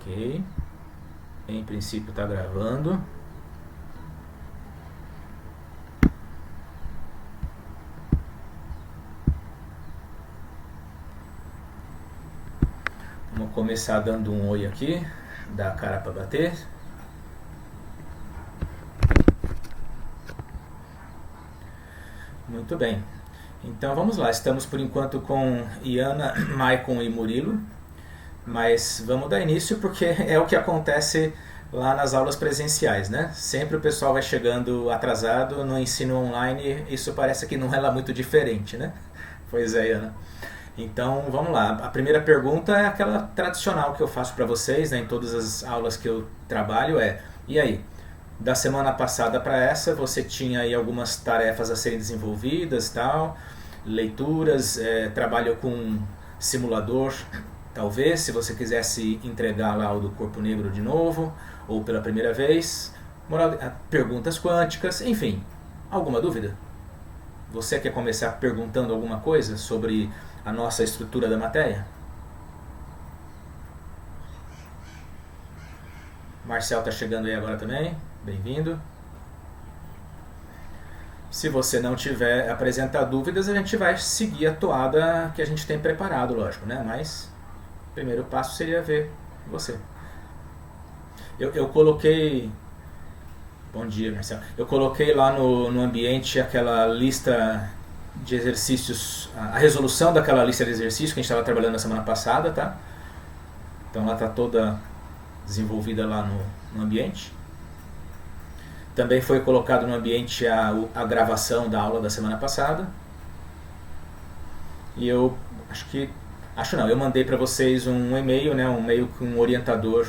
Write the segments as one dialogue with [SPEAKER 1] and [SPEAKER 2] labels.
[SPEAKER 1] Ok. Em princípio está gravando. Vamos começar dando um oi aqui. Dá a cara para bater. Muito bem. Então vamos lá. Estamos por enquanto com Iana, Maicon e Murilo. Mas vamos dar início porque é o que acontece lá nas aulas presenciais, né? Sempre o pessoal vai chegando atrasado. No ensino online isso parece que não é lá muito diferente, né? Pois é, Iana. Então vamos lá. A primeira pergunta é aquela tradicional que eu faço para vocês, né, em todas as aulas que eu trabalho, e aí? Da semana passada para essa, você tinha aí algumas tarefas a serem desenvolvidas, tal, leituras, trabalho com simulador, talvez, se você quisesse entregar lá o do Corpo Negro de novo, ou pela primeira vez, perguntas quânticas, enfim, alguma dúvida? Você quer começar perguntando alguma coisa sobre a nossa estrutura da matéria? Marcel está chegando aí agora também, bem-vindo. Se você não tiver apresentar dúvidas, a gente vai seguir a toada que a gente tem preparado, lógico, né? Mas o primeiro passo seria ver você. Eu coloquei. Bom dia, Marcel. Eu coloquei lá no ambiente aquela lista de exercícios, a resolução daquela lista de exercícios que a gente estava trabalhando na semana passada, tá? Então ela está toda desenvolvida lá no ambiente. Também foi colocado no ambiente a gravação da aula da semana passada. E eu eu mandei para vocês um e-mail, né, um e-mail com um orientador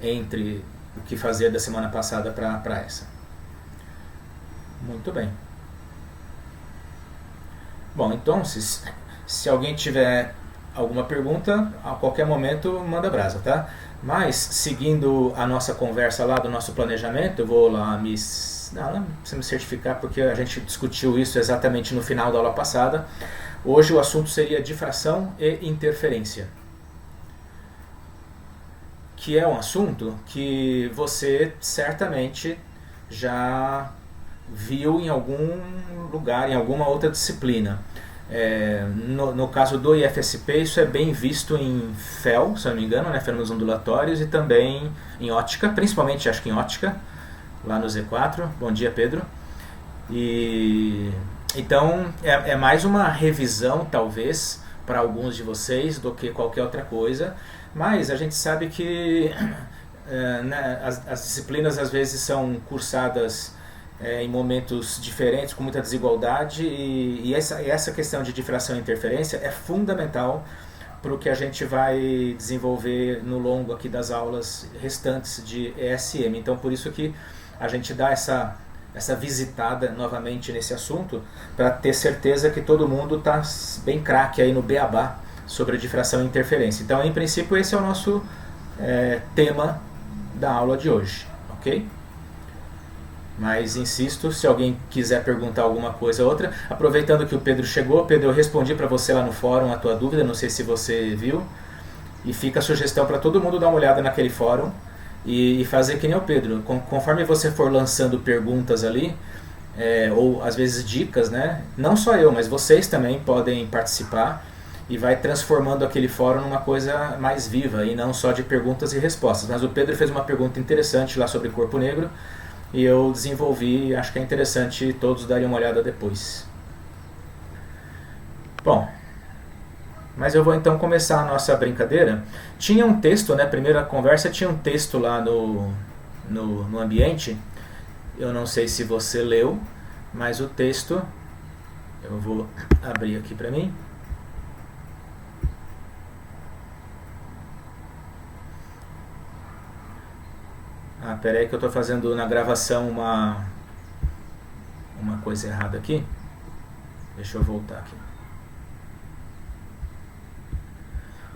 [SPEAKER 1] entre o que fazer da semana passada para essa. Muito bem. Bom, então, se alguém tiver alguma pergunta, a qualquer momento manda brasa, tá? Mas, seguindo a nossa conversa lá do nosso planejamento, eu vou lá não precisa me certificar porque a gente discutiu isso exatamente no final da aula passada. Hoje o assunto seria difração e interferência, que é um assunto que você certamente já viu em algum lugar, em alguma outra disciplina. No caso do IFSP, isso é bem visto em FEL, se eu não me engano, né, fenômenos ondulatórios, e também em ótica, principalmente acho que em ótica, lá no Z4. Bom dia, Pedro. Então é mais uma revisão, talvez, para alguns de vocês do que qualquer outra coisa, mas a gente sabe que né, as disciplinas às vezes são cursadas em momentos diferentes, com muita desigualdade, e essa questão de difração e interferência é fundamental para o que a gente vai desenvolver no longo aqui das aulas restantes de ESM. Então, por isso que a gente dá essa visitada novamente nesse assunto, para ter certeza que todo mundo está bem craque aí no beabá sobre difração e interferência. Então, em princípio, esse é o nosso tema da aula de hoje, ok? Mas insisto, se alguém quiser perguntar alguma coisa ou outra, aproveitando que o Pedro chegou, Pedro, eu respondi para você lá no fórum a tua dúvida, não sei se você viu, e fica a sugestão para todo mundo dar uma olhada naquele fórum e fazer que nem o Pedro. Conforme você for lançando perguntas ali, ou às vezes dicas, né? Não só eu, mas vocês também podem participar e vai transformando aquele fórum numa coisa mais viva e não só de perguntas e respostas. Mas o Pedro fez uma pergunta interessante lá sobre Corpo Negro e eu desenvolvi e acho que é interessante todos darem uma olhada depois. Bom, mas eu vou então começar a nossa brincadeira. Tinha um texto, né? Primeira conversa tinha um texto lá no ambiente. Eu não sei se você leu, mas o texto eu vou abrir aqui para mim. Peraí que eu estou fazendo na gravação uma coisa errada aqui. Deixa eu voltar aqui.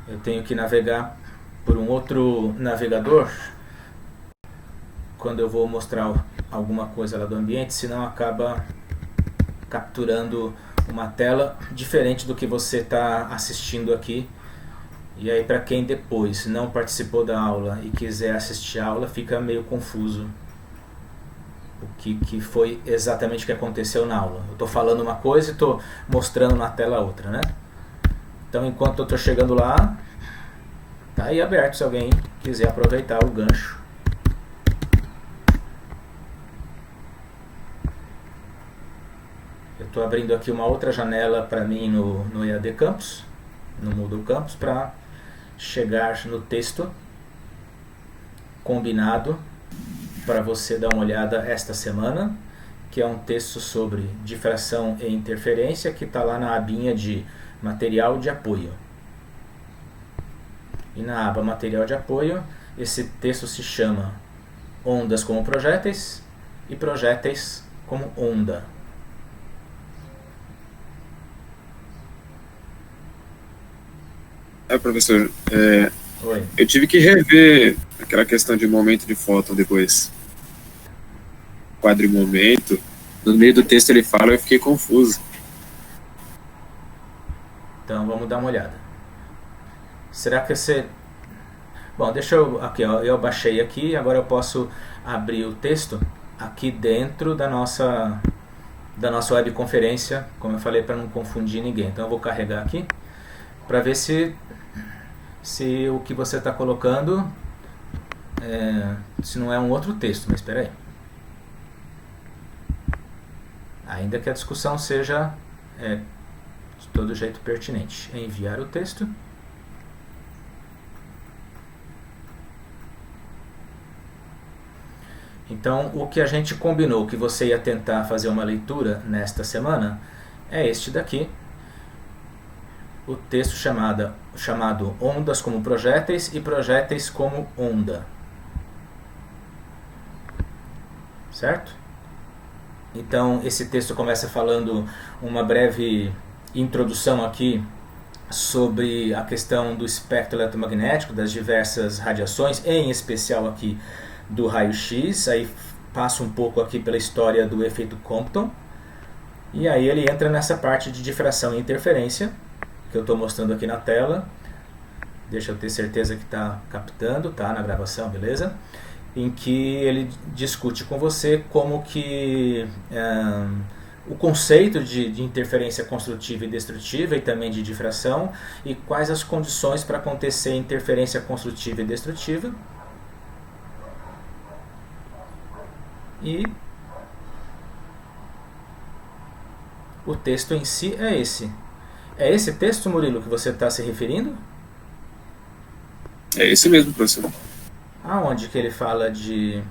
[SPEAKER 1] Eu tenho que navegar por um outro navegador quando eu vou mostrar alguma coisa lá do ambiente, senão acaba capturando uma tela diferente do que você está assistindo aqui E aí, para quem depois não participou da aula e quiser assistir a aula, fica meio confuso o que foi exatamente o que aconteceu na aula. Eu estou falando uma coisa e estou mostrando na tela outra, né? Então, enquanto eu estou chegando lá, tá aí aberto se alguém quiser aproveitar o gancho. Eu estou abrindo aqui uma outra janela para mim no EAD Campus, no Moodle Campus, para chegar no texto combinado para você dar uma olhada esta semana, que é um texto sobre difração e interferência, que está lá na abinha de material de apoio. E na aba material de apoio, esse texto se chama Ondas como projéteis e projéteis como onda.
[SPEAKER 2] Professor,
[SPEAKER 1] Oi.
[SPEAKER 2] eu tive que rever aquela questão de momento de fóton depois. Quadro e momento. No meio do texto ele fala, eu fiquei confuso.
[SPEAKER 1] Então vamos dar uma olhada. Será que você... Bom, deixa eu... Aqui, ó, eu baixei aqui, agora eu posso abrir o texto aqui dentro da nossa webconferência, como eu falei, para não confundir ninguém. Então eu vou carregar aqui para ver se o que você está colocando se não é um outro texto, mas espera aí. Ainda que a discussão seja de todo jeito pertinente. Enviar o texto. Então, o que a gente combinou que você ia tentar fazer uma leitura nesta semana é este daqui. O texto chamado Ondas como projéteis e projéteis como onda. Certo? Então, esse texto começa falando uma breve introdução aqui sobre a questão do espectro eletromagnético, das diversas radiações, em especial aqui do raio-x. Aí passa um pouco aqui pela história do efeito Compton. E aí ele entra nessa parte de difração e interferência, que eu estou mostrando aqui na tela. Deixa eu ter certeza que está captando, tá na gravação, beleza? Em que ele discute com você como que o conceito de interferência construtiva e destrutiva e também de difração, e quais as condições para acontecer interferência construtiva e destrutiva. E o texto em si é esse. É esse texto, Murilo, que você está se referindo?
[SPEAKER 2] É esse mesmo, professor.
[SPEAKER 1] Aonde que ele fala de...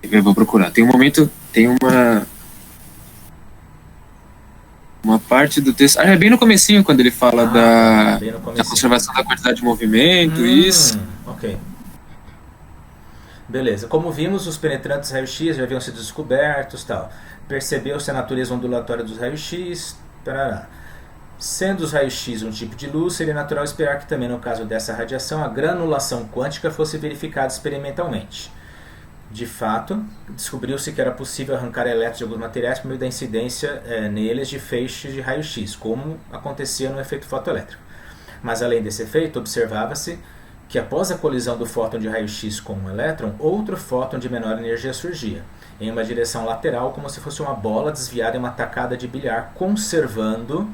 [SPEAKER 2] Eu vou procurar. Tem um momento, tem uma parte do texto... é bem no comecinho, quando ele fala da conservação da quantidade de movimento, isso.
[SPEAKER 1] Ok. Beleza. Como vimos, os penetrantes raio-x já haviam sido descobertos, tal. Percebeu-se a natureza ondulatória dos raios-x, tarará. Sendo os raios-x um tipo de luz, seria natural esperar que também no caso dessa radiação a granulação quântica fosse verificada experimentalmente. De fato, descobriu-se que era possível arrancar elétrons de alguns materiais por meio da incidência neles de feixes de raio-x, como acontecia no efeito fotoelétrico. Mas além desse efeito, observava-se que após a colisão do fóton de raio-x com um elétron, outro fóton de menor energia surgia, em uma direção lateral, como se fosse uma bola desviada em uma tacada de bilhar, conservando,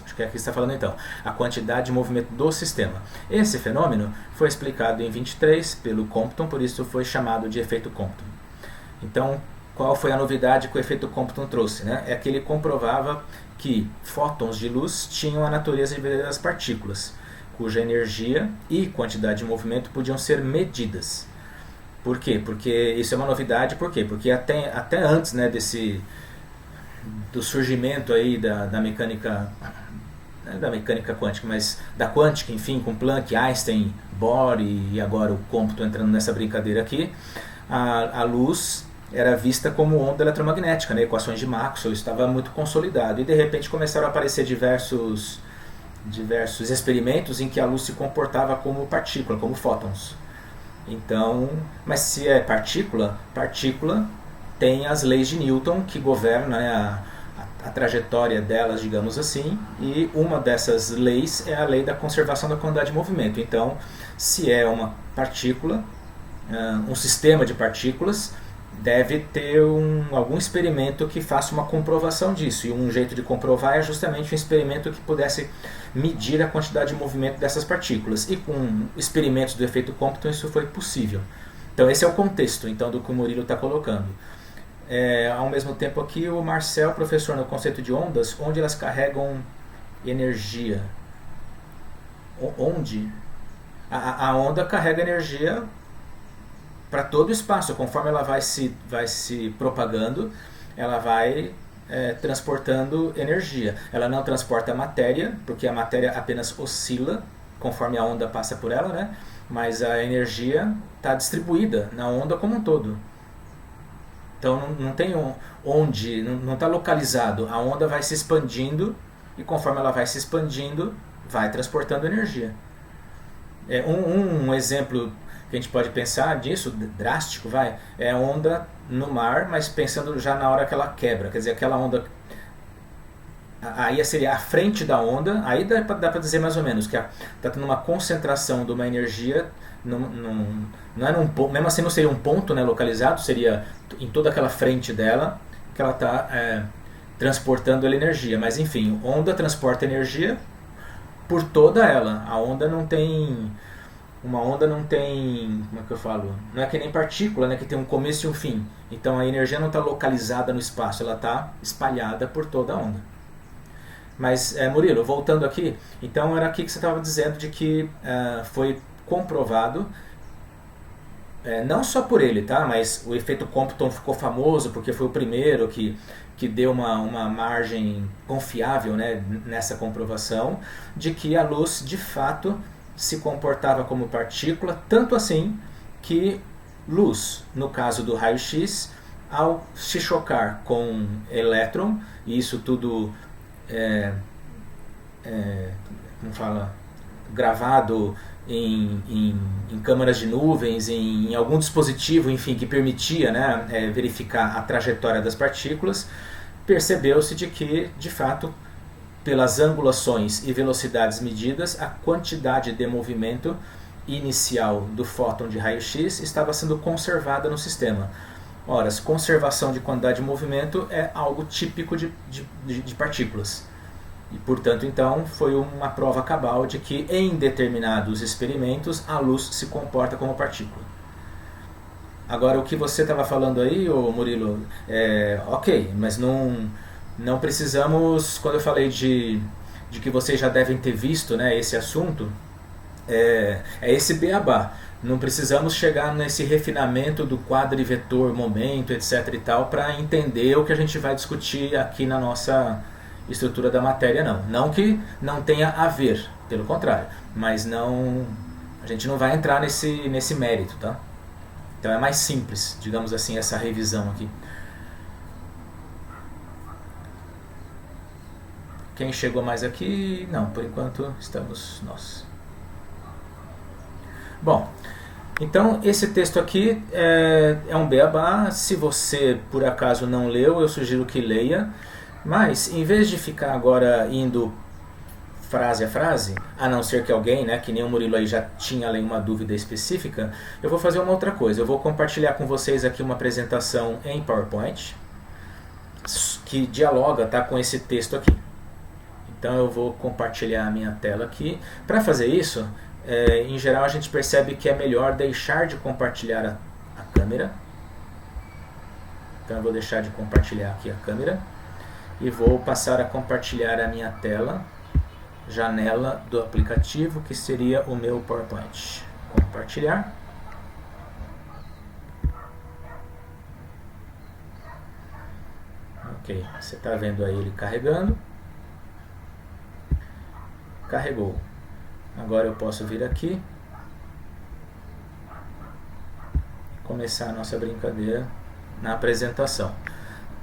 [SPEAKER 1] acho que é aqui que está falando então, a quantidade de movimento do sistema. Esse fenômeno foi explicado em 23 pelo Compton, por isso foi chamado de efeito Compton. Então, qual foi a novidade que o efeito Compton trouxe? Né? É que ele comprovava que fótons de luz tinham a natureza de verdadeiras partículas, cuja energia e quantidade de movimento podiam ser medidas. Por quê? Porque isso é uma novidade. Por quê? Porque até antes, né, do surgimento aí da mecânica, não da mecânica quântica, mas da quântica, enfim, com Planck, Einstein, Bohr e agora o Compton entrando nessa brincadeira aqui, a luz era vista como onda eletromagnética, né? Equações de Maxwell, estava muito consolidado, e de repente começaram a aparecer diversos experimentos em que a luz se comportava como partícula, como fótons. Então, mas se é partícula tem as leis de Newton que governam, né, a trajetória delas, digamos assim, e uma dessas leis é a lei da conservação da quantidade de movimento. Então, se é uma partícula, um sistema de partículas, deve ter algum experimento que faça uma comprovação disso. E um jeito de comprovar é justamente um experimento que pudesse medir a quantidade de movimento dessas partículas. E com experimentos do efeito Compton isso foi possível. Então esse é o contexto então, do que o Murilo está colocando. Ao mesmo tempo aqui o Marcel, professor no conceito de ondas, onde elas carregam energia. Onde? A onda carrega energia para todo o espaço. Conforme ela vai se propagando, ela vai transportando energia. Ela não transporta matéria, porque a matéria apenas oscila conforme a onda passa por ela, né? Mas a energia está distribuída na onda como um todo. Então não tem onde, não está localizado. A onda vai se expandindo e conforme ela vai se expandindo, vai transportando energia. Um exemplo que a gente pode pensar disso, drástico, é a onda no mar, mas pensando já na hora que ela quebra. Quer dizer, aquela onda, aí seria a frente da onda, aí dá para dizer mais ou menos que está tendo uma concentração de uma energia, não é num ponto, mesmo assim não seria um ponto, né, localizado, seria em toda aquela frente dela que ela está transportando a energia. Mas enfim, onda transporta energia por toda ela. Uma onda não tem, como é que eu falo? Não é que nem partícula, né, que tem um começo e um fim. Então a energia não está localizada no espaço, ela está espalhada por toda a onda. Mas, Murilo, voltando aqui, então era aqui que você estava dizendo de que foi comprovado, não só por ele, tá? Mas o efeito Compton ficou famoso porque foi o primeiro que deu uma margem confiável, né, nessa comprovação de que a luz de fato se comportava como partícula, tanto assim que luz, no caso do raio-x, ao se chocar com elétron, e isso tudo como fala, gravado em câmaras de nuvens, em algum dispositivo, enfim, que permitia, né, verificar a trajetória das partículas, percebeu-se de que, de fato, pelas angulações e velocidades medidas, a quantidade de movimento inicial do fóton de raio-x estava sendo conservada no sistema. Ora, conservação de quantidade de movimento é algo típico de partículas. E, portanto, então, foi uma prova cabal de que, em determinados experimentos, a luz se comporta como partícula. Agora, o que você estava falando aí, Murilo, ok, mas não precisamos, quando eu falei de que vocês já devem ter visto, né, esse assunto, é esse beabá. Não precisamos chegar nesse refinamento do quadrivetor, momento, etc. e tal, para entender o que a gente vai discutir aqui na nossa estrutura da matéria, não. Não que não tenha a ver, pelo contrário, mas a gente não vai entrar nesse mérito, tá? Então é mais simples, digamos assim, essa revisão aqui. Quem chegou mais aqui? Não, por enquanto estamos nós. Bom, então esse texto aqui é um beabá. Se você por acaso não leu, eu sugiro que leia. Mas em vez de ficar agora indo frase a frase, a não ser que alguém, né, que nem o Murilo aí já tinha ali uma dúvida específica, eu vou fazer uma outra coisa. Eu vou compartilhar com vocês aqui uma apresentação em PowerPoint que dialoga, tá, com esse texto aqui. Então eu vou compartilhar a minha tela aqui. Para fazer isso, em geral a gente percebe que é melhor deixar de compartilhar a câmera. Então eu vou deixar de compartilhar aqui a câmera e vou passar a compartilhar a minha tela, janela do aplicativo, que seria o meu PowerPoint. Compartilhar. Ok, você está vendo aí ele carregando. Carregou. Agora eu posso vir aqui, começar a nossa brincadeira na apresentação.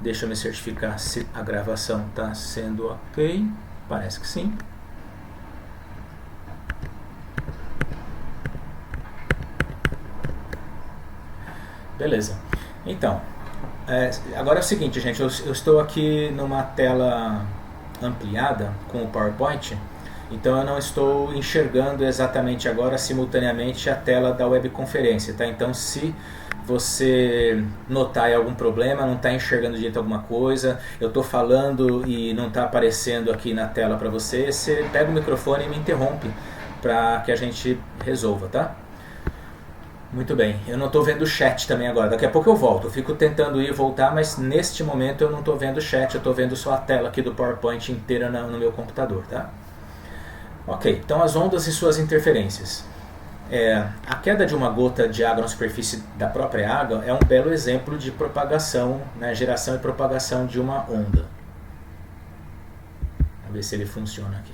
[SPEAKER 1] Deixa eu me certificar se a gravação está sendo ok. Parece que sim. Beleza. Então, Agora é o seguinte, gente, eu estou aqui numa tela ampliada com o PowerPoint, então eu não estou enxergando exatamente agora simultaneamente a tela da webconferência, tá? Então se você notar algum problema, não está enxergando direito alguma coisa, eu estou falando e não está aparecendo aqui na tela para você, você pega o microfone e me interrompe para que a gente resolva, tá? Muito bem, eu não estou vendo o chat também agora, daqui a pouco eu volto, eu fico tentando ir e voltar, mas neste momento eu não estou vendo o chat, eu estou vendo só a tela aqui do PowerPoint inteira no meu computador, tá? Ok, então as ondas e suas interferências. A queda de uma gota de água na superfície da própria água é um belo exemplo de propagação, né, geração e propagação de uma onda. Vamos ver se ele funciona aqui.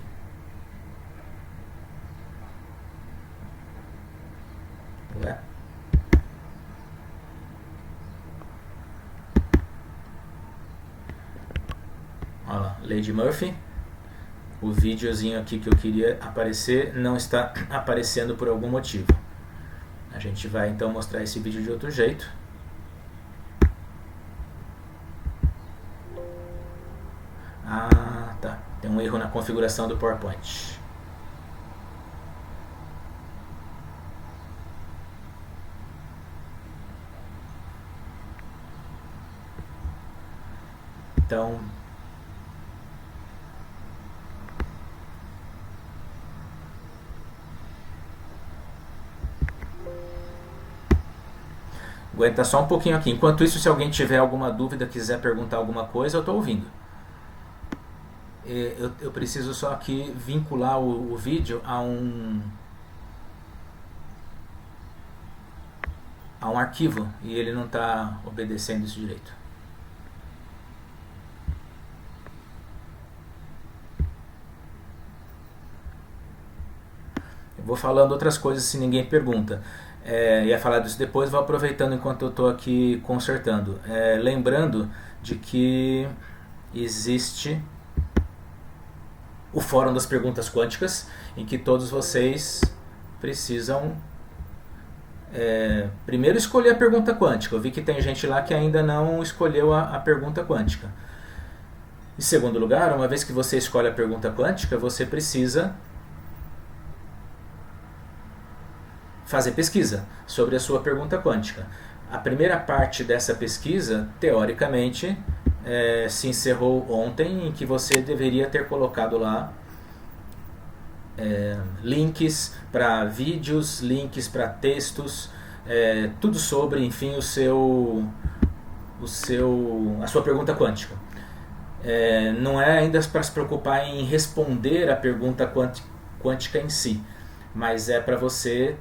[SPEAKER 1] Ué? Olha lá, Lady Murphy. O videozinho aqui que eu queria aparecer não está aparecendo por algum motivo. A gente vai então mostrar esse vídeo de outro jeito. Ah, tá. Tem um erro na configuração do PowerPoint. Então, aguenta só um pouquinho aqui. Enquanto isso, se alguém tiver alguma dúvida, quiser perguntar alguma coisa, eu estou ouvindo. Eu preciso só aqui vincular o vídeo a um arquivo e ele não está obedecendo isso direito. Eu vou falando outras coisas se ninguém pergunta. Ia falar disso depois, vou aproveitando enquanto eu estou aqui consertando. Lembrando de que existe o Fórum das Perguntas Quânticas, em que todos vocês precisam primeiro escolher a pergunta quântica. Eu vi que tem gente lá que ainda não escolheu a pergunta quântica. Em segundo lugar, uma vez que você escolhe a pergunta quântica, você precisa fazer pesquisa sobre a sua pergunta quântica. A primeira parte dessa pesquisa, teoricamente, se encerrou ontem, em que você deveria ter colocado lá links para vídeos, links para textos, tudo sobre, enfim, a sua pergunta quântica. Não é ainda para se preocupar em responder a pergunta quântica em si, mas é para você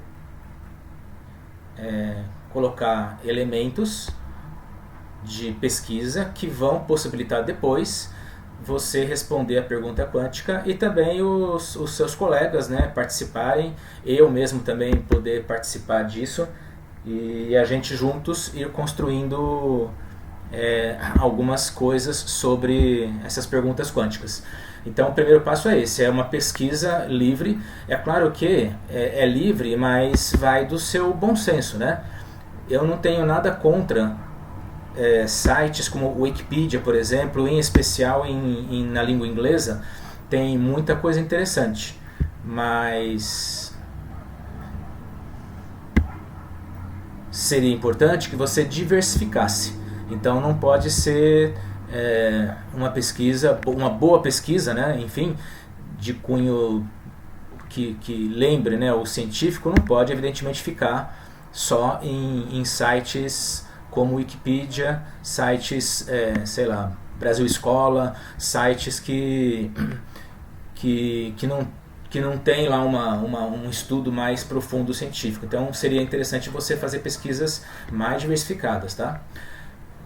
[SPEAKER 1] colocar elementos de pesquisa que vão possibilitar depois você responder a pergunta quântica e também os seus colegas, né, participarem, eu mesmo também poder participar disso e a gente juntos ir construindo algumas coisas sobre essas perguntas quânticas. Então o primeiro passo é esse, é uma pesquisa livre. É claro que é livre, mas vai do seu bom senso, né? Eu não tenho nada contra sites como o Wikipedia, por exemplo, em especial na língua inglesa, tem muita coisa interessante, mas seria importante que você diversificasse. Então não pode ser uma pesquisa, uma boa pesquisa, né? Enfim, de cunho que lembre, né, o científico, não pode evidentemente ficar só em sites como Wikipedia, sites, sei lá, Brasil Escola, sites que não tem lá um estudo mais profundo científico. Então seria interessante você fazer pesquisas mais diversificadas, tá?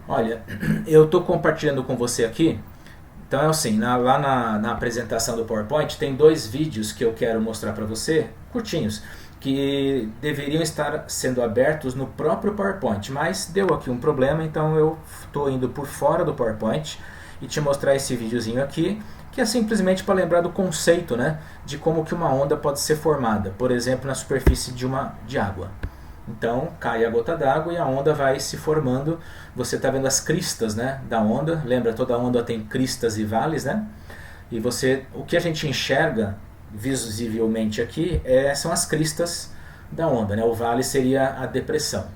[SPEAKER 1] Olha, eu estou compartilhando com você aqui. Então é assim, lá na apresentação do PowerPoint tem 2 vídeos que eu quero mostrar para você, curtinhos, que deveriam estar sendo abertos no próprio PowerPoint, mas deu aqui um problema, então eu estou indo por fora do PowerPoint e te mostrar esse videozinho aqui, que é simplesmente para lembrar do conceito, né, de como que uma onda pode ser formada, por exemplo, na superfície de água. Então cai a gota d'água e a onda vai se formando. Você está vendo as cristas, né, da onda. Lembra, toda onda tem cristas e vales, né? E o que a gente enxerga visivelmente aqui são as cristas da onda, né? O vale seria a depressão.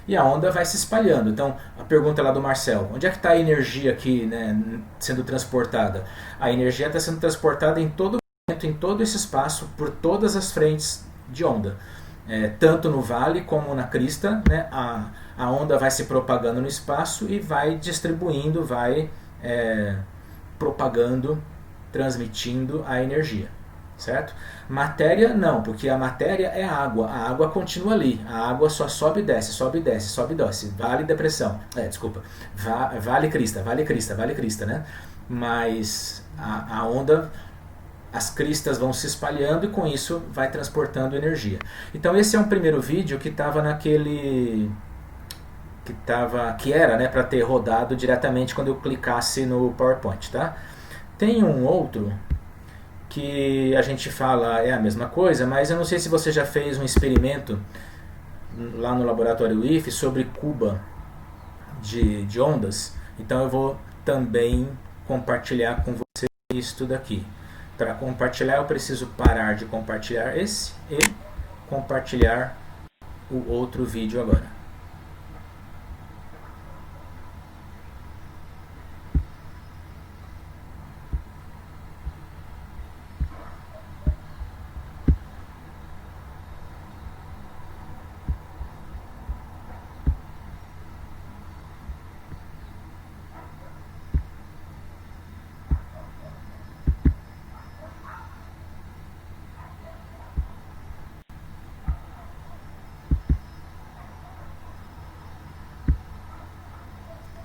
[SPEAKER 1] E a onda vai se espalhando. Então, a pergunta lá do Marcel, onde é que está a energia aqui, né, sendo transportada? A energia está sendo transportada em todo momento, em todo esse espaço, por todas as frentes de onda. Tanto no vale como na crista, né, a onda vai se propagando no espaço e vai distribuindo, vai propagando, transmitindo a energia, certo? Matéria não, porque a matéria é água, a água continua ali, a água só sobe e desce, sobe e desce, sobe e desce, vale depressão, vale crista, né? Mas a onda, as cristas vão se espalhando e com isso vai transportando energia. Então esse é um primeiro vídeo que estava naquele que era, né, para ter rodado diretamente quando eu clicasse no PowerPoint, tá? Tem um outro que a gente fala é a mesma coisa, mas eu não sei se você já fez um experimento lá no laboratório IF sobre cuba de ondas. Então eu vou também compartilhar com você isso daqui. Para compartilhar eu preciso parar de compartilhar esse e compartilhar o outro vídeo agora.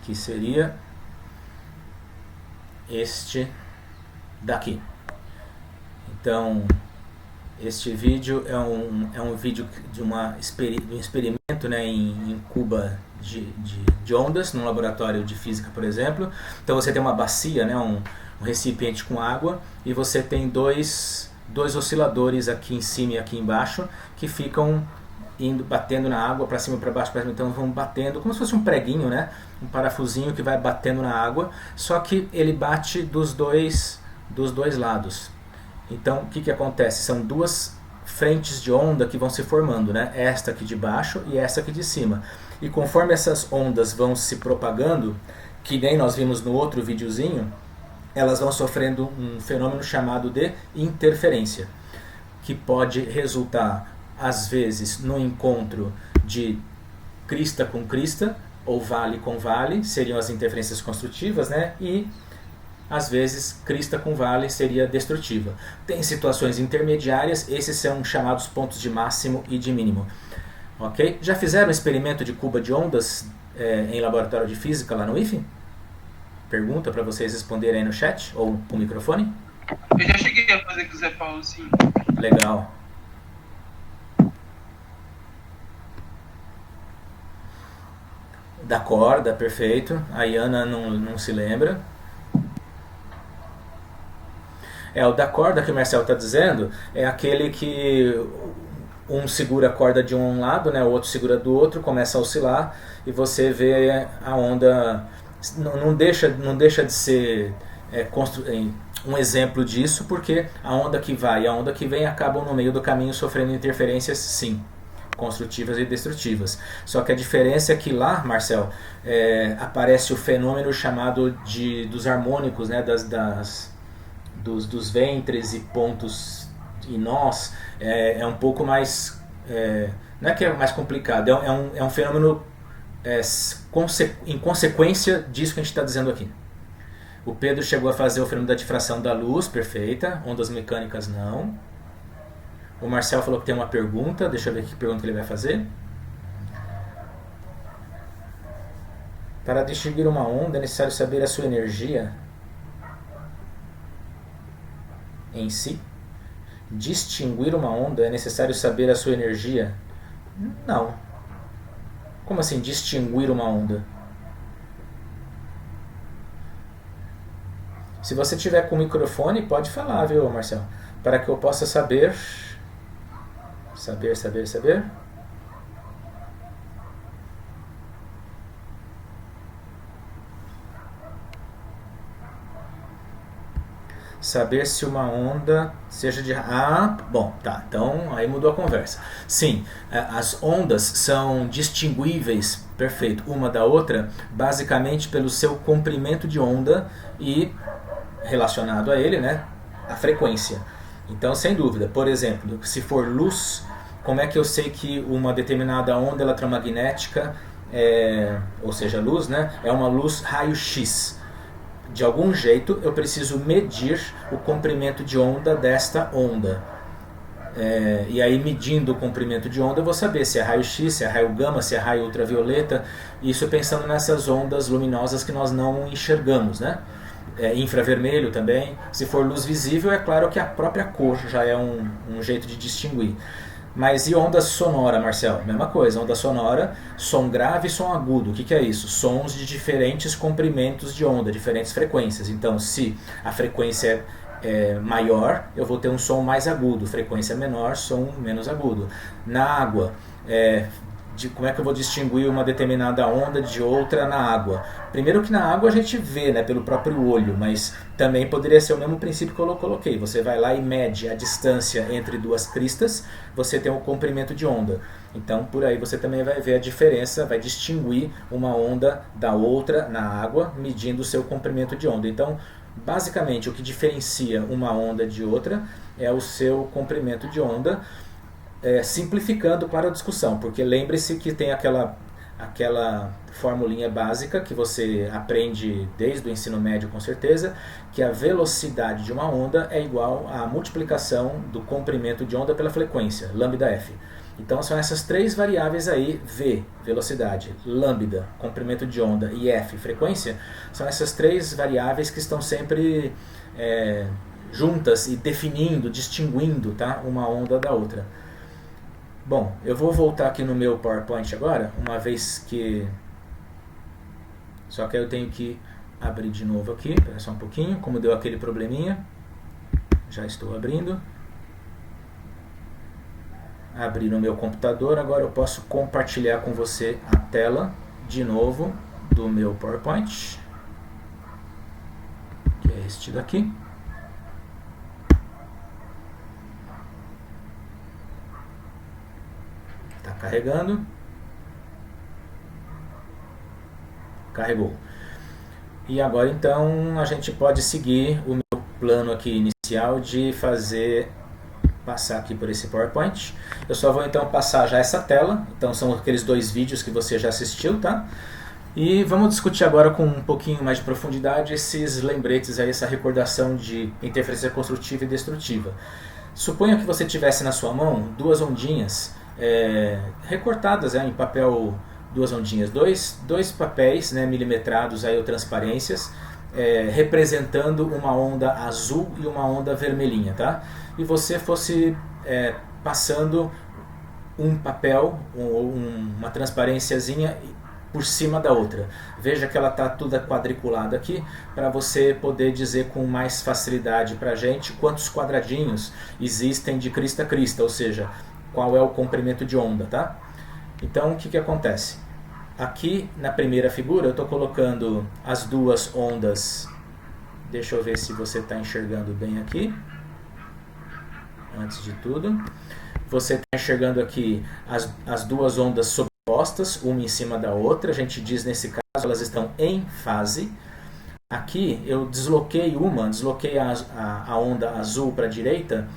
[SPEAKER 1] Que seria este daqui. Então, este vídeo é um vídeo de um experimento, né, em cuba de ondas, num laboratório de física, por exemplo. Então você tem uma bacia, né, um recipiente com água, e você tem dois osciladores aqui em cima e aqui embaixo, que ficam batendo na água, para cima e para baixo, então vão batendo, como se fosse um preguinho, né? Um parafusinho que vai batendo na água, só que ele bate dos dois lados. Então, o que acontece? São duas frentes de onda que vão se formando, né? Esta aqui de baixo e essa aqui de cima. E conforme essas ondas vão se propagando, que nem nós vimos no outro videozinho, elas vão sofrendo um fenômeno chamado de interferência, que pode resultar às vezes no encontro de crista com crista ou vale com vale, seriam as interferências construtivas, né? E às vezes crista com vale seria destrutiva. Tem situações intermediárias, esses são chamados pontos de máximo e de mínimo. Ok? Já fizeram um experimento de cuba de ondas em laboratório de física lá no IFE? Pergunta para vocês responderem aí no chat ou com o microfone.
[SPEAKER 3] Eu já cheguei a fazer com o Zé Paulo, sim.
[SPEAKER 1] Legal. Da corda, perfeito. A Iana não se lembra. O da corda que o Marcel está dizendo é aquele que um segura a corda de um lado, né, o outro segura do outro, começa a oscilar e você vê a onda. Não deixa de ser um exemplo disso, porque a onda que vai e a onda que vem acabam no meio do caminho sofrendo interferências, sim, construtivas e destrutivas. Só que a diferença é que lá, Marcel, aparece o fenômeno chamado dos harmônicos, né, dos ventres e pontos e nós. É um pouco mais, não é que é mais complicado, é um fenômeno em consequência disso que a gente está dizendo aqui. O Pedro chegou a fazer o fenômeno da difração da luz, perfeita. Ondas mecânicas não. O Marcel falou que tem uma pergunta, deixa eu ver que pergunta que ele vai fazer. Para distinguir uma onda é necessário saber a sua energia em si. Distinguir uma onda é necessário saber a sua energia? Não. Como assim distinguir uma onda? Se você tiver com o microfone, pode falar, viu, Marcel? Para que eu possa saber. Saber. saber se uma onda seja de... Ah, bom, tá, então aí mudou a conversa. Sim, as ondas são distinguíveis, perfeito, uma da outra, basicamente pelo seu comprimento de onda e, relacionado a ele, né, a frequência. Então, sem dúvida, por exemplo, se for luz, como é que eu sei que uma determinada onda eletromagnética, ou seja, luz, né, é uma luz raio-x? De algum jeito eu preciso medir o comprimento de onda desta onda. E aí, medindo o comprimento de onda, eu vou saber se é raio-x, se é raio gama, se é raio ultravioleta. Isso pensando nessas ondas luminosas que nós não enxergamos, né? Infravermelho também. Se for luz visível, é claro que a própria cor já é um jeito de distinguir. Mas e onda sonora, Marcel? Mesma coisa, onda sonora, som grave e som agudo. O que é isso? Sons de diferentes comprimentos de onda, diferentes frequências. Então, se a frequência é maior, eu vou ter um som mais agudo. Frequência menor, som menos agudo. Na água, como é que eu vou distinguir uma determinada onda de outra na água? Primeiro que na água a gente vê, né, pelo próprio olho, mas também poderia ser o mesmo princípio que eu coloquei. Você vai lá e mede a distância entre duas cristas, você tem o comprimento de onda. Então por aí você também vai ver a diferença, vai distinguir uma onda da outra na água, medindo o seu comprimento de onda. Então, basicamente, o que diferencia uma onda de outra é o seu comprimento de onda. Simplificando, claro, a discussão, porque lembre-se que tem aquela formulinha básica que você aprende desde o ensino médio, com certeza, que a velocidade de uma onda é igual à multiplicação do comprimento de onda pela frequência, lambda-f. Então são essas três variáveis aí, v, velocidade, lambda, comprimento de onda, e f, frequência, são essas três variáveis que estão sempre juntas e definindo, distinguindo, tá, uma onda da outra. Bom, eu vou voltar aqui no meu PowerPoint agora, uma vez que... Só que eu tenho que abrir de novo aqui, espera só um pouquinho, como deu aquele probleminha. Já estou abrindo. Abri no meu computador, agora eu posso compartilhar com você a tela de novo do meu PowerPoint, que é este daqui. Carregando. Carregou. E agora então a gente pode seguir o meu plano aqui inicial de passar aqui por esse PowerPoint. Eu só vou então passar já essa tela. Então são aqueles dois vídeos que você já assistiu, tá? E vamos discutir agora com um pouquinho mais de profundidade esses lembretes aí, essa recordação de interferência construtiva e destrutiva. Suponha que você tivesse na sua mão duas ondinhas recortadas em papel, duas ondinhas, dois papéis, né, milimetrados aí, ou transparências, representando uma onda azul e uma onda vermelhinha, tá? E você fosse passando um papel ou uma transparênciazinha por cima da outra. Veja que ela está toda quadriculada aqui, para você poder dizer com mais facilidade para a gente quantos quadradinhos existem de crista a crista, ou seja, qual é o comprimento de onda, tá? Então, o que acontece? Aqui, na primeira figura, eu estou colocando as duas ondas. Deixa eu ver se você está enxergando bem aqui. Antes de tudo. Você está enxergando aqui as duas ondas sobrepostas, uma em cima da outra. A gente diz, nesse caso, elas estão em fase. Aqui, eu desloquei a onda azul para a direita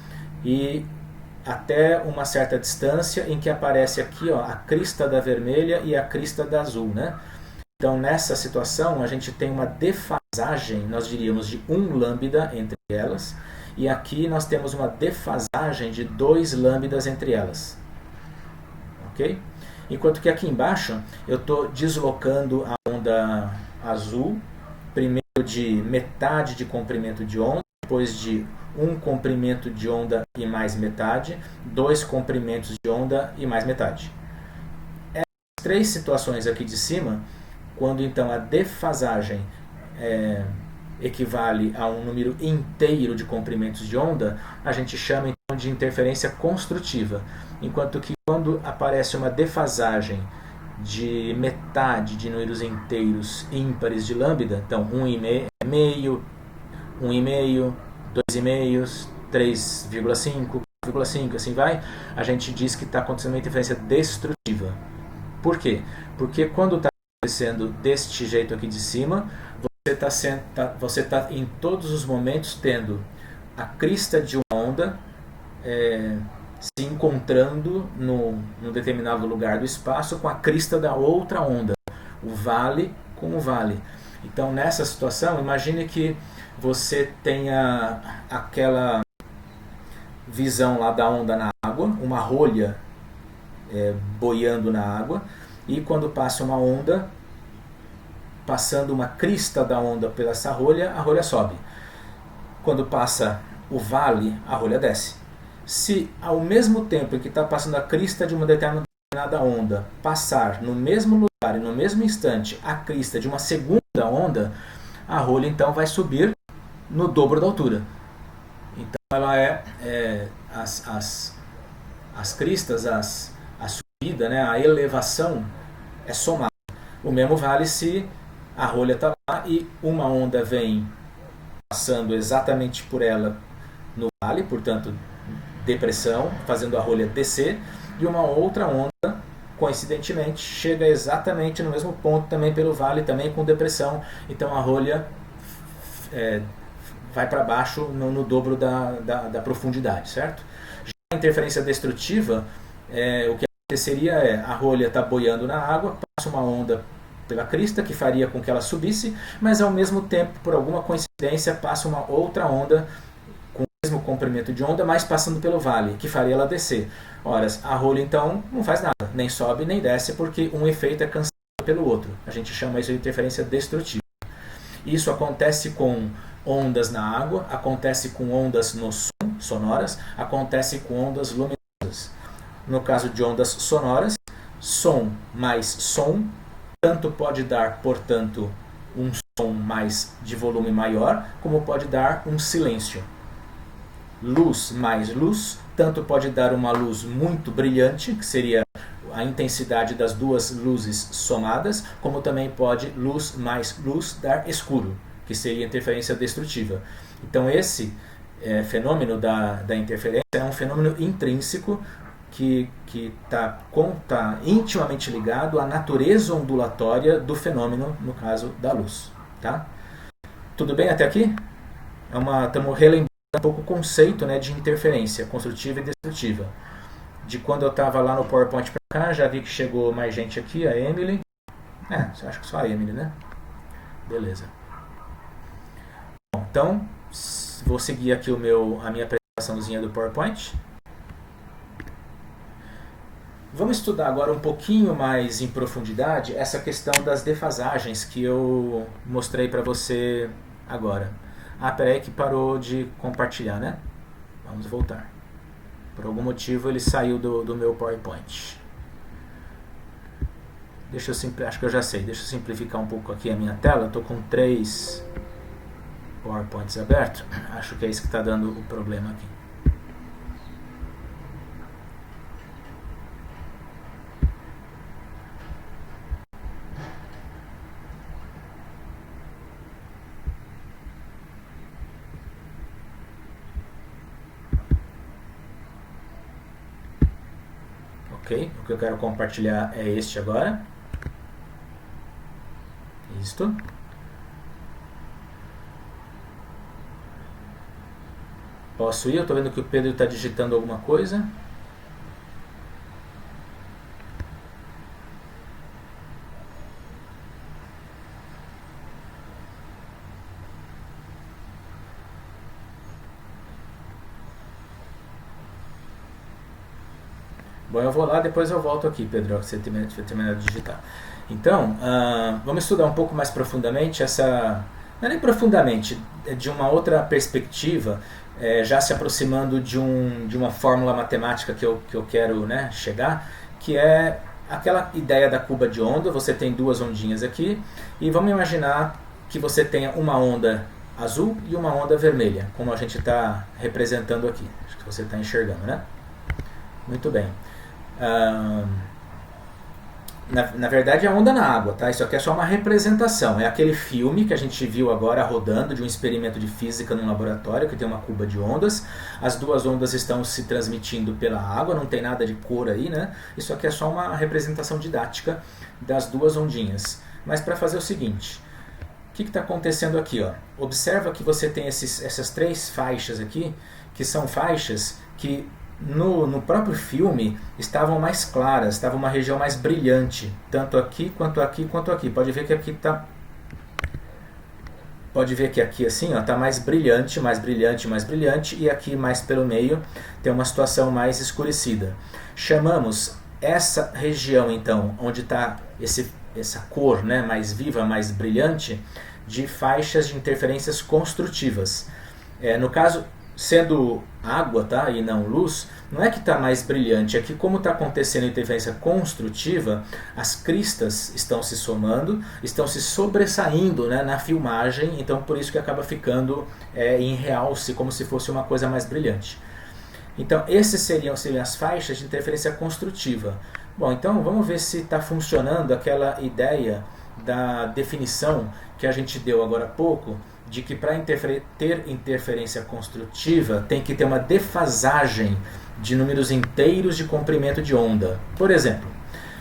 [SPEAKER 1] e até uma certa distância em que aparece aqui, ó, a crista da vermelha e a crista da azul, né? Então, nessa situação, a gente tem uma defasagem, nós diríamos, de 1 lambda entre elas, e aqui nós temos uma defasagem de 2 lambdas entre elas. Ok? Enquanto que aqui embaixo, eu estou deslocando a onda azul, primeiro de metade de comprimento de onda, depois de um comprimento de onda e mais metade, 2 comprimentos de onda e mais metade. Essas três situações aqui de cima, quando então a defasagem equivale a um número inteiro de comprimentos de onda, a gente chama então de interferência construtiva. Enquanto que quando aparece uma defasagem de metade de números inteiros ímpares de lambda, então 1,5, 1,5, 2,5, 3,5, 4,5, assim vai, a gente diz que está acontecendo uma interferência destrutiva. Por quê? Porque quando está acontecendo deste jeito aqui de cima, você está em todos os momentos tendo a crista de uma onda se encontrando num determinado lugar do espaço com a crista da outra onda, o vale com o vale. Então, nessa situação, imagine que você tenha aquela visão lá da onda na água, uma rolha boiando na água, e quando passa uma onda, passando uma crista da onda pela essa rolha, a rolha sobe. Quando passa o vale, a rolha desce. Se ao mesmo tempo que está passando a crista de uma determinada onda, passar no mesmo lugar e no mesmo instante a crista de uma segunda onda, a rolha então vai subir no dobro da altura. Então ela as cristas, a subida, né, a elevação é somada. O mesmo vale se a rolha está lá e uma onda vem passando exatamente por ela no vale, portanto depressão, fazendo a rolha descer, e uma outra onda, coincidentemente, chega exatamente no mesmo ponto também pelo vale, também com depressão. Então a rolha vai para baixo no dobro da profundidade, certo? Já a interferência destrutiva, o que aconteceria é a rolha está boiando na água, passa uma onda pela crista que faria com que ela subisse, mas ao mesmo tempo, por alguma coincidência, passa uma outra onda com o mesmo comprimento de onda, mas passando pelo vale, que faria ela descer. Ora, a rolha então não faz nada, nem sobe nem desce, porque um efeito é cancelado pelo outro. A gente chama isso de interferência destrutiva. Isso acontece com ondas na água, acontece com ondas no som, sonoras, acontece com ondas luminosas. No caso de ondas sonoras, som mais som, tanto pode dar, portanto, um som mais de volume maior, como pode dar um silêncio. Luz mais luz, tanto pode dar uma luz muito brilhante, que seria a intensidade das duas luzes somadas, como também pode luz mais luz dar escuro, que seria interferência destrutiva. Então esse fenômeno da interferência é um fenômeno intrínseco que está intimamente ligado à natureza ondulatória do fenômeno, no caso da luz. Tá? Tudo bem até aqui? Estamos relembrando um pouco o conceito, né, de interferência construtiva e destrutiva. De quando eu estava lá no PowerPoint para cá, já vi que chegou mais gente aqui, a Emily. Acho que só a Emily, né? Beleza. Bom, então, vou seguir aqui a minha apresentaçãozinha do PowerPoint. Vamos estudar agora um pouquinho mais em profundidade essa questão das defasagens que eu mostrei para você agora. Peraí que parou de compartilhar, né? Vamos voltar. Por algum motivo ele saiu do meu PowerPoint. Acho que eu já sei. Deixa eu simplificar um pouco aqui a minha tela. Estou com 3 PowerPoints abertos. Acho que é isso que está dando o problema aqui. Ok, o que eu quero compartilhar é este agora. Isto. Posso ir? Eu estou vendo que o Pedro está digitando alguma coisa. Bom, eu vou lá, depois eu volto aqui, Pedro, que você terminar de digitar. Então, vamos estudar um pouco mais profundamente não é nem profundamente, é de uma outra perspectiva, já se aproximando de uma fórmula matemática que eu quero, né, chegar, que é aquela ideia da curva de onda. Você tem duas ondinhas aqui, e vamos imaginar que você tenha uma onda azul e uma onda vermelha, como a gente está representando aqui. Acho que você está enxergando, né? Muito bem. Na verdade é onda na água, tá? Isso aqui é só uma representação. É aquele filme que a gente viu agora rodando de um experimento de física num laboratório que tem uma cuba de ondas. As duas ondas estão se transmitindo pela água, não tem nada de cor aí, né? Isso aqui é só uma representação didática das duas ondinhas. Mas para fazer o seguinte, o que está acontecendo aqui? Ó? Observa que você tem essas três faixas aqui, que são faixas que no próprio filme estavam mais claras, estava uma região mais brilhante, tanto aqui quanto aqui quanto aqui. Pode ver que aqui tá, pode ver que aqui assim, ó, tá mais brilhante, mais brilhante, mais brilhante, e aqui mais pelo meio tem uma situação mais escurecida. Chamamos essa região então, onde está essa cor, né, mais viva, mais brilhante, de faixas de interferências construtivas. No caso, sendo água, tá, e não luz, não é que está mais brilhante, é que como está acontecendo interferência construtiva, as cristas estão se somando, estão se sobressaindo, né, na filmagem, então por isso que acaba ficando em realce, como se fosse uma coisa mais brilhante. Então esses seriam as faixas de interferência construtiva. Bom, então vamos ver se está funcionando aquela ideia da definição que a gente deu agora há pouco, de que para ter interferência construtiva tem que ter uma defasagem de números inteiros de comprimento de onda. Por exemplo,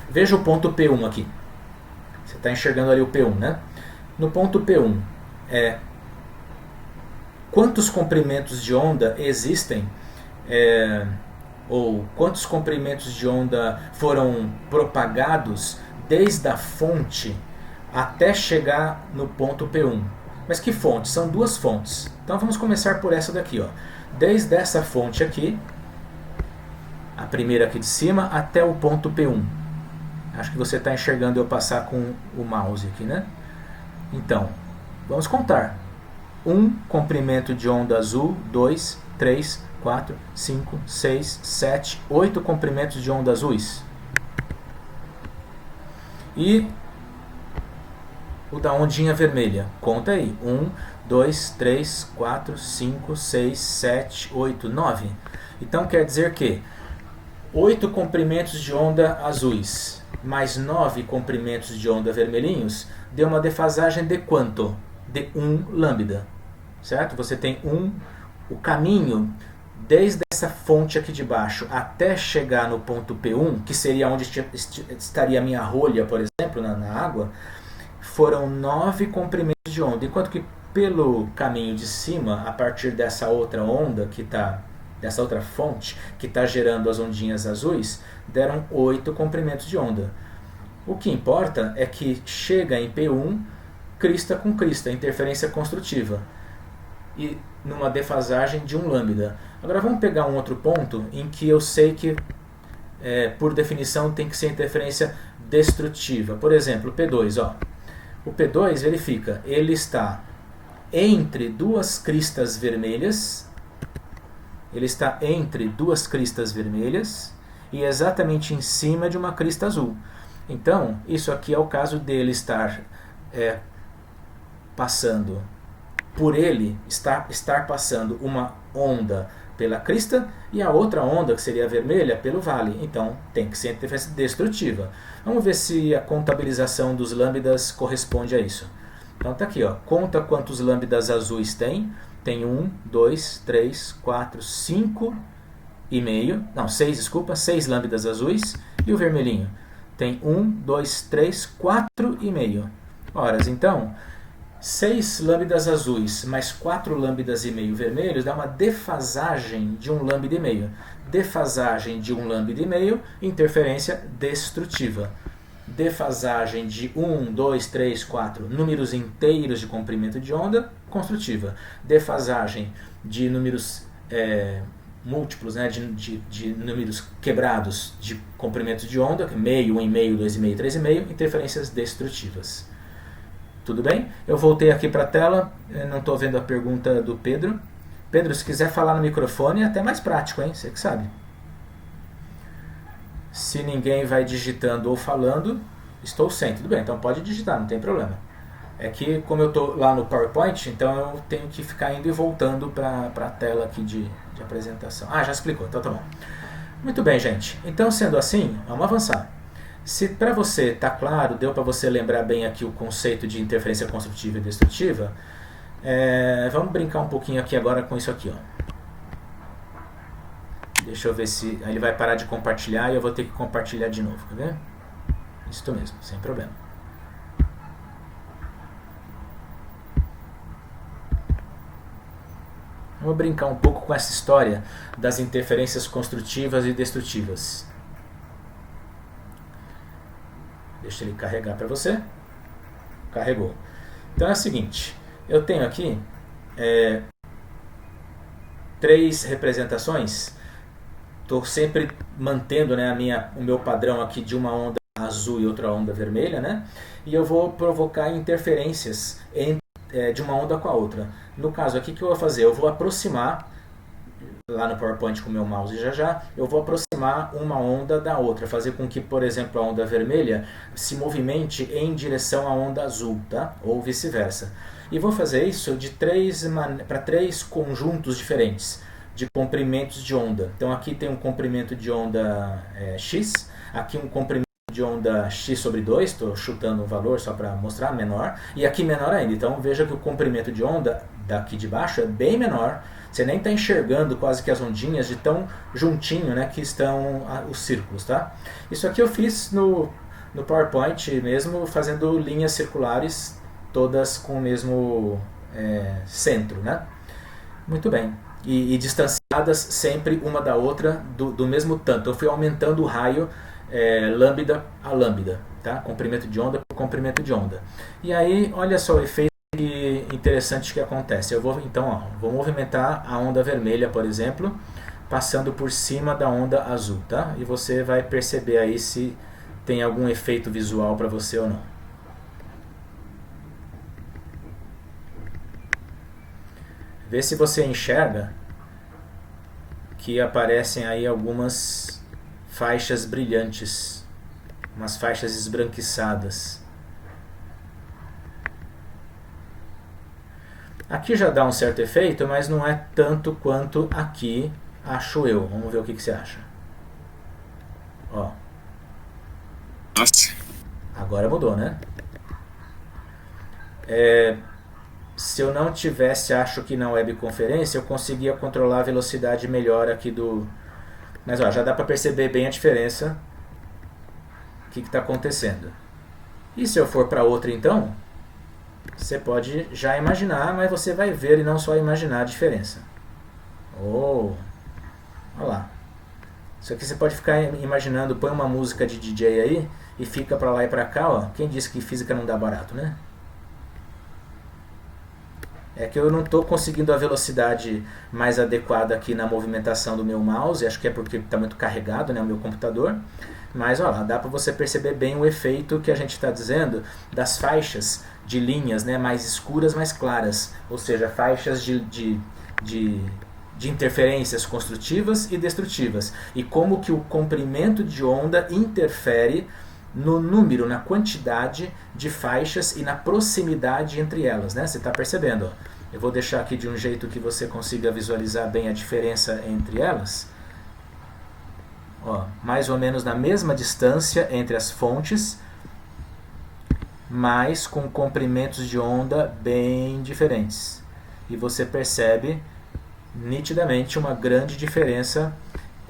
[SPEAKER 1] veja o ponto P1 aqui. Você está enxergando ali o P1, né? No ponto P1, quantos comprimentos de onda existem, ou quantos comprimentos de onda foram propagados desde a fonte até chegar no ponto P1. Mas que fontes? São duas fontes. Então vamos começar por essa daqui, ó. Desde essa fonte aqui, a primeira aqui de cima, até o ponto P1. Acho que você está enxergando eu passar com o mouse aqui, né? Então, vamos contar. 1 comprimento de onda azul, 2, 3, 4, 5, 6, 7, 8 comprimentos de onda azuis. E o da ondinha vermelha. Conta aí. 1, 2, 3, 4, 5, 6, 7, 8, 9. Então quer dizer que 8 comprimentos de onda azuis mais 9 comprimentos de onda vermelhinhos deu uma defasagem de quanto? De 1 lambda. Certo? Você tem o caminho desde essa fonte aqui de baixo até chegar no ponto P1, que seria onde estaria a minha rolha, por exemplo, na água, foram 9 comprimentos de onda, enquanto que pelo caminho de cima, a partir dessa outra onda dessa outra fonte que está gerando as ondinhas azuis, deram 8 comprimentos de onda. O que importa é que chega em P1 crista com crista, interferência construtiva, e numa defasagem de 1 lambda. Agora vamos pegar um outro ponto em que eu sei que por definição tem que ser interferência destrutiva. Por exemplo, P2, ó. O P2, verifica, ele está entre duas cristas vermelhas, e exatamente em cima de uma crista azul. Então, isso aqui é o caso dele estar passando, por ele estar passando uma onda pela crista e a outra onda, que seria a vermelha, pelo vale. Então tem que ser interferência destrutiva. Vamos ver se a contabilização dos lambdas corresponde a isso. Então tá aqui, ó. Conta quantos lambdas azuis tem. Tem 1, 2, 3, 4, 5 e meio. Não, 6, desculpa. 6 lambdas azuis. E o vermelhinho? Tem 1, 2, 3, 4 e meio. Horas, então 6 lambdas azuis mais 4 lambdas e meio vermelhos dá uma defasagem de 1 lambda e meio. Defasagem de 1 lambda e meio, interferência destrutiva. Defasagem de 1, 2, 3, 4 números inteiros de comprimento de onda, construtiva. Defasagem de números múltiplos, né, de números quebrados de comprimento de onda, meio, 1,5, 2,5, 3,5, interferências destrutivas. Tudo bem? Eu voltei aqui para a tela, não estou vendo a pergunta do Pedro. Pedro, se quiser falar no microfone é até mais prático, hein? Você que sabe. Se ninguém vai digitando ou falando, estou sem. Tudo bem, então pode digitar, não tem problema. É que como eu estou lá no PowerPoint, então eu tenho que ficar indo e voltando para a tela aqui de apresentação. Ah, já explicou, então tá bom. Muito bem, gente. Então, sendo assim, vamos avançar. Se para você está claro, deu para você lembrar bem aqui o conceito de interferência construtiva e destrutiva, vamos brincar um pouquinho aqui agora com isso aqui. Ó. Deixa eu ver se ele vai parar de compartilhar e eu vou ter que compartilhar de novo, quer ver? Isso mesmo, sem problema. Vamos brincar um pouco com essa história das interferências construtivas e destrutivas. Deixa ele carregar para você. Carregou. Então é o seguinte, eu tenho aqui 3 representações. Estou sempre mantendo, né, o meu padrão aqui de uma onda azul e outra onda vermelha, né? E eu vou provocar interferências de uma onda com a outra. No caso aqui, o que eu vou fazer? Eu vou aproximar, lá no PowerPoint com o meu mouse já, eu vou aproximar uma onda da outra, fazer com que, por exemplo, a onda vermelha se movimente em direção à onda azul, tá? Ou vice-versa. E vou fazer isso para 3 conjuntos diferentes de comprimentos de onda. Então aqui tem um comprimento de onda X, aqui um comprimento de onda x sobre 2, estou chutando um valor só para mostrar, menor, e aqui menor ainda. Então veja que o comprimento de onda daqui de baixo é bem menor, você nem está enxergando quase que as ondinhas de tão juntinho, né, que estão os círculos. Tá? Isso aqui eu fiz no PowerPoint mesmo, fazendo linhas circulares, todas com o mesmo centro. Né? Muito bem. E distanciadas sempre uma da outra do mesmo tanto. Eu fui aumentando o raio lambda a lambda, tá? Comprimento de onda por comprimento de onda. E aí, olha só o efeito interessante que acontece. Eu vou então, vou movimentar a onda vermelha, por exemplo, passando por cima da onda azul, tá? E você vai perceber aí se tem algum efeito visual para você ou não. Vê se você enxerga que aparecem aí algumas faixas brilhantes, umas faixas esbranquiçadas. Aqui já dá um certo efeito, mas não é tanto quanto aqui, acho eu. Vamos ver o que você acha. Ó.
[SPEAKER 2] Nossa.
[SPEAKER 1] Agora mudou, né? Se eu não tivesse, acho que na webconferência, eu conseguia controlar a velocidade melhor aqui do... Mas ó, já dá para perceber bem a diferença. O que está acontecendo. E se eu for para outra então, você pode já imaginar, mas você vai ver e não só imaginar a diferença. Olha lá. Isso aqui você pode ficar imaginando, põe uma música de DJ aí e fica para lá e para cá. Ó. Quem disse que física não dá barato, né? É que eu não estou conseguindo a velocidade mais adequada aqui na movimentação do meu mouse, acho que é porque está muito carregado, né, o meu computador. Mas olha lá, dá para você perceber bem o efeito que a gente está dizendo das faixas de linhas, né, mais escuras, mais claras. Ou seja, faixas de interferências construtivas e destrutivas. E como que o comprimento de onda interfere no número, na quantidade de faixas e na proximidade entre elas, né? Você está percebendo? Ó. Eu vou deixar aqui de um jeito que você consiga visualizar bem a diferença entre elas. Ó, mais ou menos na mesma distância entre as fontes, mas com comprimentos de onda bem diferentes. E você percebe nitidamente uma grande diferença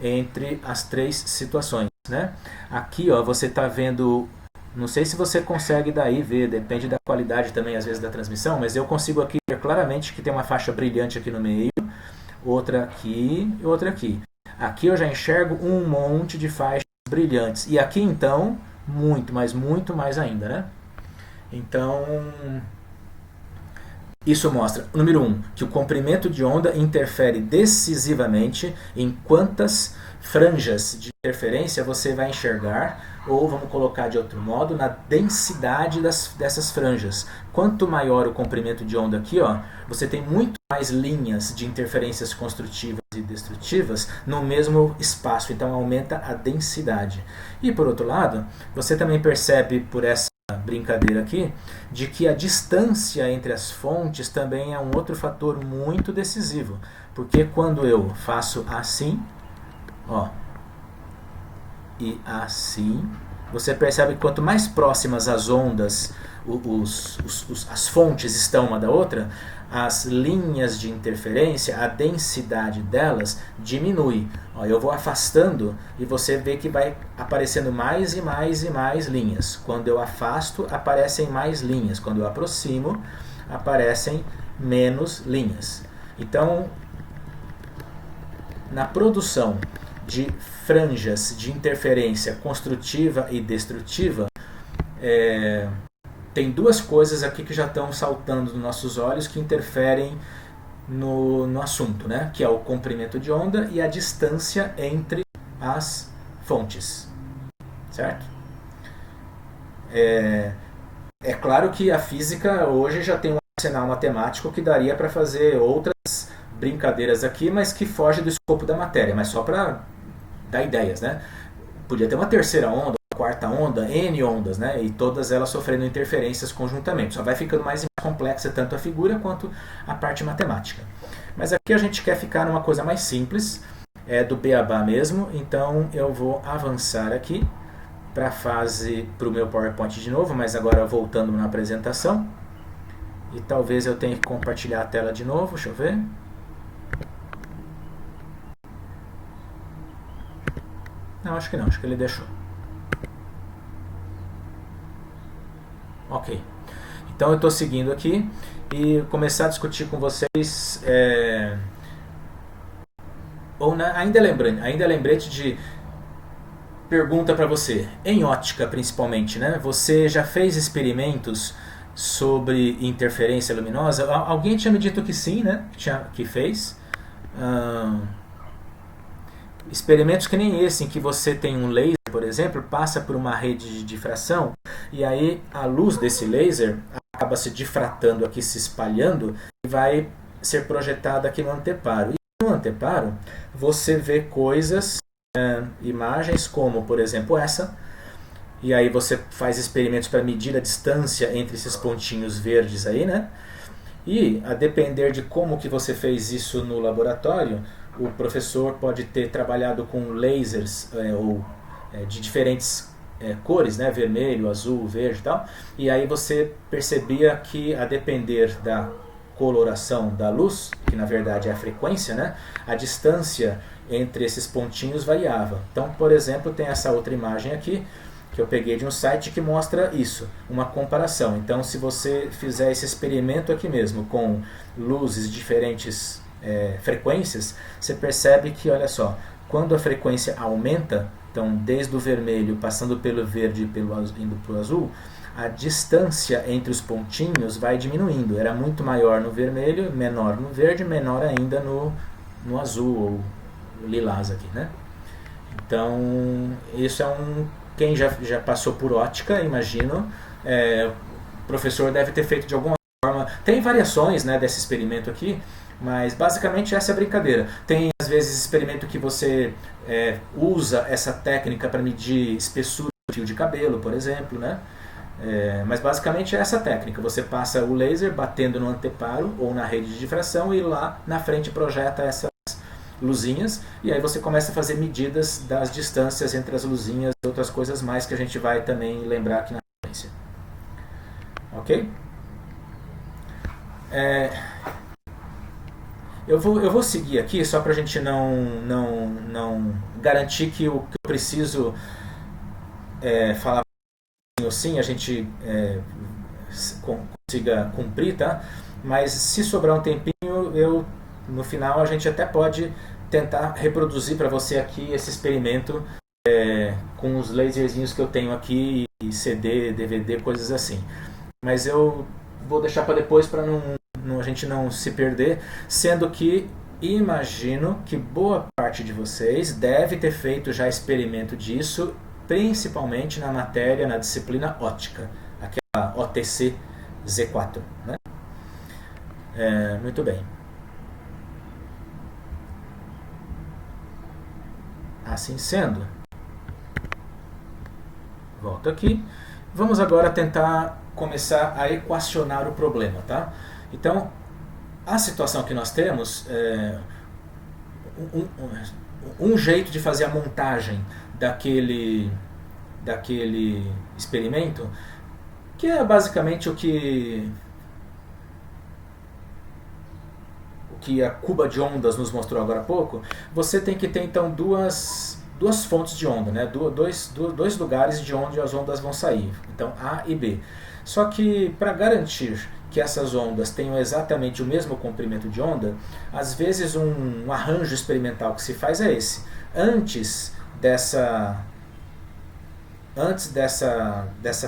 [SPEAKER 1] entre as 3 situações. Né? Aqui ó, você está vendo, não sei se você consegue daí ver, depende da qualidade também às vezes da transmissão, mas eu consigo aqui ver claramente que tem uma faixa brilhante aqui no meio, outra aqui e outra aqui. Aqui eu já enxergo um monte de faixas brilhantes e aqui então muito, mas muito mais ainda, né? Então isso mostra, número 1, que o comprimento de onda interfere decisivamente em quantas franjas de interferência você vai enxergar, ou vamos colocar de outro modo, na densidade dessas franjas. Quanto maior o comprimento de onda aqui, ó, você tem muito mais linhas de interferências construtivas e destrutivas no mesmo espaço, então aumenta a densidade. E por outro lado, você também percebe por essa brincadeira aqui, de que a distância entre as fontes também é um outro fator muito decisivo, porque quando eu faço assim, ó, e assim, você percebe que quanto mais próximas as ondas, as fontes estão uma da outra, as linhas de interferência, a densidade delas diminui. Ó, eu vou afastando e você vê que vai aparecendo mais e mais e mais linhas. Quando eu afasto, aparecem mais linhas. Quando eu aproximo, aparecem menos linhas. Então, na produção de franjas de interferência construtiva e destrutiva, tem duas coisas aqui que já estão saltando nos nossos olhos que interferem no assunto, né? Que é o comprimento de onda e a distância entre as fontes, certo? É claro que a física hoje já tem um arsenal matemático que daria para fazer outras brincadeiras aqui, mas que foge do escopo da matéria, mas só para dar ideias, né? Podia ter uma terceira onda, uma quarta onda, N ondas, né? E todas elas sofrendo interferências conjuntamente. Só vai ficando mais complexa tanto a figura quanto a parte matemática. Mas aqui a gente quer ficar numa coisa mais simples, do beabá mesmo, então eu vou avançar aqui para o meu PowerPoint de novo, mas agora voltando na apresentação. E talvez eu tenha que compartilhar a tela de novo, deixa eu ver. Não, acho que não, acho que ele deixou. Ok. Então eu estou seguindo aqui e começar a discutir com vocês. Ainda lembrete de pergunta para você, em ótica principalmente, né? Você já fez experimentos sobre interferência luminosa? Alguém tinha me dito que sim, né? Que fez. Experimentos que nem esse, em que você tem um laser, por exemplo, passa por uma rede de difração e aí a luz desse laser acaba se difratando aqui, se espalhando e vai ser projetada aqui no anteparo. E no anteparo você vê coisas, imagens como, por exemplo, essa, e aí você faz experimentos para medir a distância entre esses pontinhos verdes aí, né? E a depender de como que você fez isso no laboratório, o professor pode ter trabalhado com lasers de diferentes cores, né? Vermelho, azul, verde e tal. E aí você percebia que a depender da coloração da luz, que na verdade é a frequência, né? A distância entre esses pontinhos variava. Então, por exemplo, tem essa outra imagem aqui, que eu peguei de um site que mostra isso, uma comparação. Então, se você fizer esse experimento aqui mesmo, com luzes de diferentes frequências, você percebe que, olha só, quando a frequência aumenta, então desde o vermelho, passando pelo verde e indo para o azul, a distância entre os pontinhos vai diminuindo. Era muito maior no vermelho, menor no verde, menor ainda no azul ou lilás aqui, né? Então, isso quem já passou por ótica, imagino, o professor deve ter feito de alguma forma. Tem variações, né, desse experimento aqui, mas basicamente essa é a brincadeira. Tem às vezes experimento que você usa essa técnica para medir espessura do fio de cabelo, por exemplo, né? Mas basicamente é essa técnica. Você passa o laser batendo no anteparo ou na rede de difração e lá na frente projeta essas luzinhas, e aí você começa a fazer medidas das distâncias entre as luzinhas e outras coisas mais que a gente vai também lembrar aqui na sequência. Ok? Eu vou seguir aqui só para a gente não garantir que o que eu preciso falar ou sim a gente consiga cumprir, tá? Mas se sobrar um tempinho, no final a gente até pode tentar reproduzir para você aqui esse experimento com os laserzinhos que eu tenho aqui, e CD, DVD, coisas assim. Mas eu vou deixar para depois para a gente não se perder, sendo que imagino que boa parte de vocês deve ter feito já experimento disso, principalmente na matéria, na disciplina ótica, aquela OTC Z4, né? Muito bem. Assim sendo, volto aqui. Vamos agora tentar começar a equacionar o problema, tá? Então, a situação que nós temos, um jeito de fazer a montagem daquele daquele experimento, que é basicamente o que a cuba de ondas nos mostrou agora há pouco, você tem que ter então duas fontes de onda, né? Dois lugares de onde as ondas vão sair, então A e B. Só que para garantir que essas ondas tenham exatamente o mesmo comprimento de onda, às vezes um arranjo experimental que se faz é esse. Antes dessa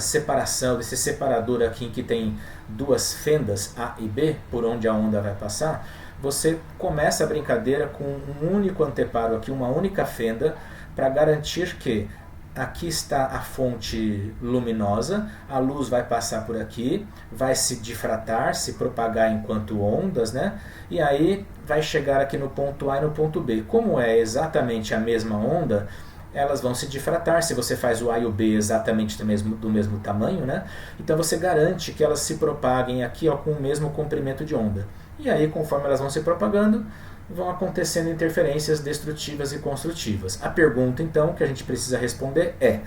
[SPEAKER 1] separação, desse separador aqui em que tem duas fendas A e B, por onde a onda vai passar, você começa a brincadeira com um único anteparo aqui, uma única fenda, para garantir que aqui está a fonte luminosa, a luz vai passar por aqui, vai se difratar, se propagar enquanto ondas, né? E aí vai chegar aqui no ponto A e no ponto B. Como é exatamente a mesma onda, elas vão se difratar, se você faz o A e o B exatamente do mesmo tamanho, né? Então você garante que elas se propaguem aqui, ó, com o mesmo comprimento de onda. E aí, conforme elas vão se propagando, vão acontecendo interferências destrutivas e construtivas. A pergunta, então, que a gente precisa responder é: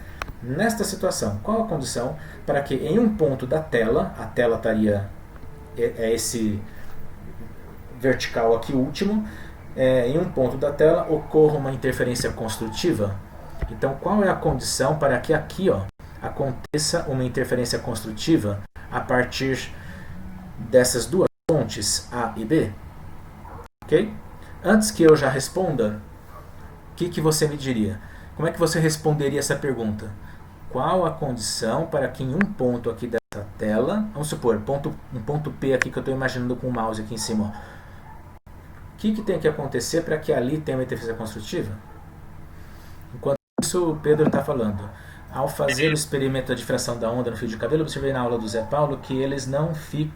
[SPEAKER 1] nesta situação, qual a condição para que em um ponto da tela, a tela estaria esse vertical aqui último, em um ponto da tela ocorra uma interferência construtiva? Então, qual é a condição para que aqui, ó, aconteça uma interferência construtiva a partir dessas duas fontes A e B? Ok? Antes que eu já responda, o que você me diria? Como é que você responderia essa pergunta? Qual a condição para que em um ponto aqui dessa tela, vamos supor, um ponto P aqui que eu estou imaginando com o mouse aqui em cima, ó, o que tem que acontecer para que ali tenha uma interferência construtiva? Enquanto isso, o Pedro está falando. Ao fazer o experimento da difração da onda no fio de cabelo, observei na aula do Zé Paulo que eles não fica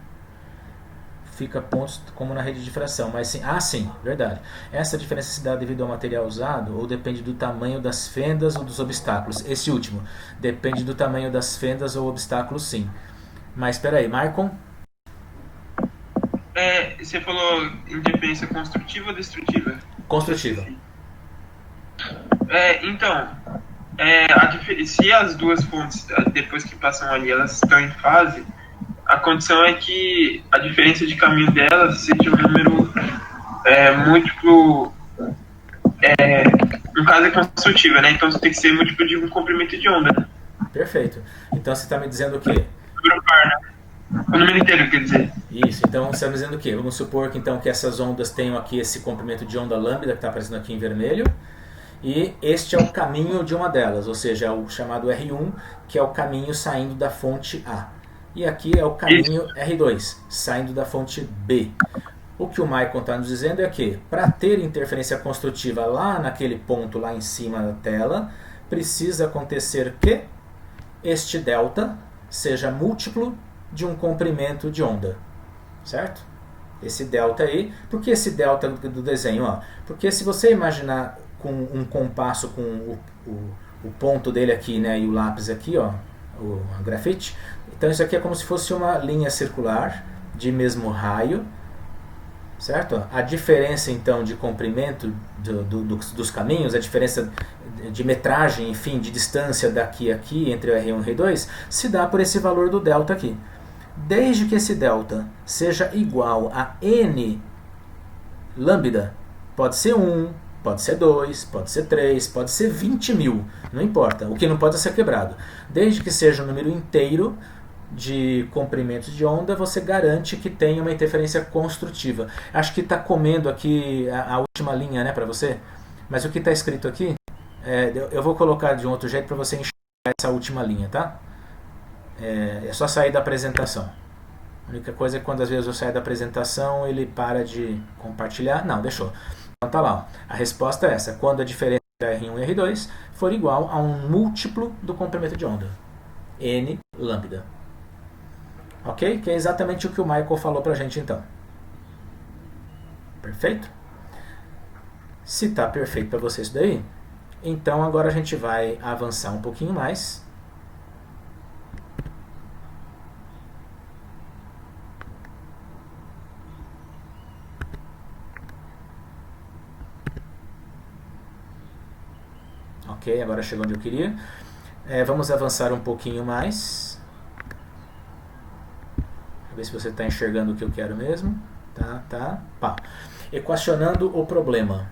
[SPEAKER 1] pontos como na rede de difração, mas sim, sim, verdade. Essa diferença se dá devido ao material usado ou depende do tamanho das fendas ou dos obstáculos? Esse último, depende do tamanho das fendas ou obstáculos, sim. Mas espera aí, Maicon?
[SPEAKER 3] Você falou interferência construtiva ou destrutiva?
[SPEAKER 1] Construtiva.
[SPEAKER 3] Então, se as duas fontes, depois que passam ali, elas estão em fase, a condição é que a diferença de caminho delas seja um número múltiplo, no caso é construtiva, né? Então você tem que ser múltiplo de um comprimento de onda, né?
[SPEAKER 1] Perfeito. Então você está me dizendo o quê?
[SPEAKER 3] Número par, né? O número inteiro, quer dizer.
[SPEAKER 1] Isso, então você está me dizendo o quê? Vamos supor que, então, que essas ondas tenham aqui esse comprimento de onda lambda, que está aparecendo aqui em vermelho, e este é o caminho de uma delas, ou seja, é o chamado R1, que é o caminho saindo da fonte A. E aqui é o caminho R2, saindo da fonte B. O que o Maicon está nos dizendo é que, para ter interferência construtiva lá naquele ponto lá em cima da tela, precisa acontecer que este delta seja múltiplo de um comprimento de onda. Certo? Esse delta aí. Por que esse delta do desenho? Ó? Porque se você imaginar com um compasso com o ponto dele aqui, né, e o lápis aqui, ó, o grafite, então isso aqui é como se fosse uma linha circular de mesmo raio, certo? A diferença então de comprimento dos caminhos, a diferença de metragem, enfim, de distância daqui a aqui entre o R1 e o R2, se dá por esse valor do delta aqui. Desde que esse delta seja igual a n lambda, pode ser 1, pode ser 2, pode ser 3, pode ser 20 mil, não importa. O que não pode é ser quebrado. Desde que seja um número inteiro de comprimentos de onda, você garante que tenha uma interferência construtiva. Acho que está comendo aqui a última linha, né, para você. Mas o que está escrito aqui, eu vou colocar de um outro jeito para você enxergar essa última linha, tá? É só sair da apresentação. A única coisa é que quando às vezes eu saio da apresentação, ele para de compartilhar. Não, deixou. Então tá lá. Ó. A resposta é essa. Quando a diferença entre R1 e R2 for igual a um múltiplo do comprimento de onda. N lambda. Ok? Que é exatamente o que o Michael falou pra gente então. Perfeito? Se tá perfeito para você isso daí, então agora a gente vai avançar um pouquinho mais. Ok, agora chegou onde eu queria. Vamos avançar um pouquinho mais. Ver se você está enxergando o que eu quero mesmo. Tá. Pá. Equacionando o problema.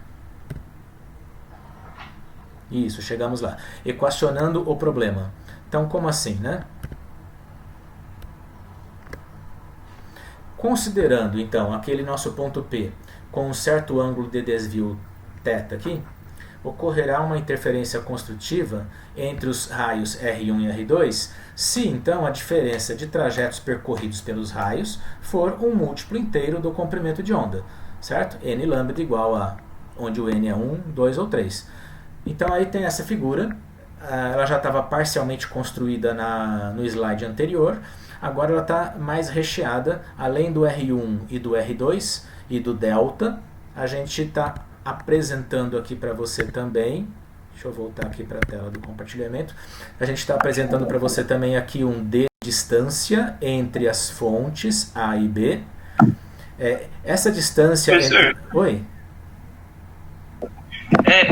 [SPEAKER 1] Isso, chegamos lá. Equacionando o problema. Então, como assim, né? Considerando, então, aquele nosso ponto P com um certo ângulo de desvio θ aqui, ocorrerá uma interferência construtiva entre os raios R1 e R2 se, então, a diferença de trajetos percorridos pelos raios for um múltiplo inteiro do comprimento de onda, certo? N lambda igual a onde o N é 1, 2 ou 3. Então, aí tem essa figura, ela já estava parcialmente construída no slide anterior, agora ela está mais recheada, além do R1 e do R2 e do delta, a gente está apresentando aqui para você também, deixa eu voltar aqui para a tela do compartilhamento, a gente está apresentando para você também aqui um D de distância entre as fontes A e B. Essa distância... Oi?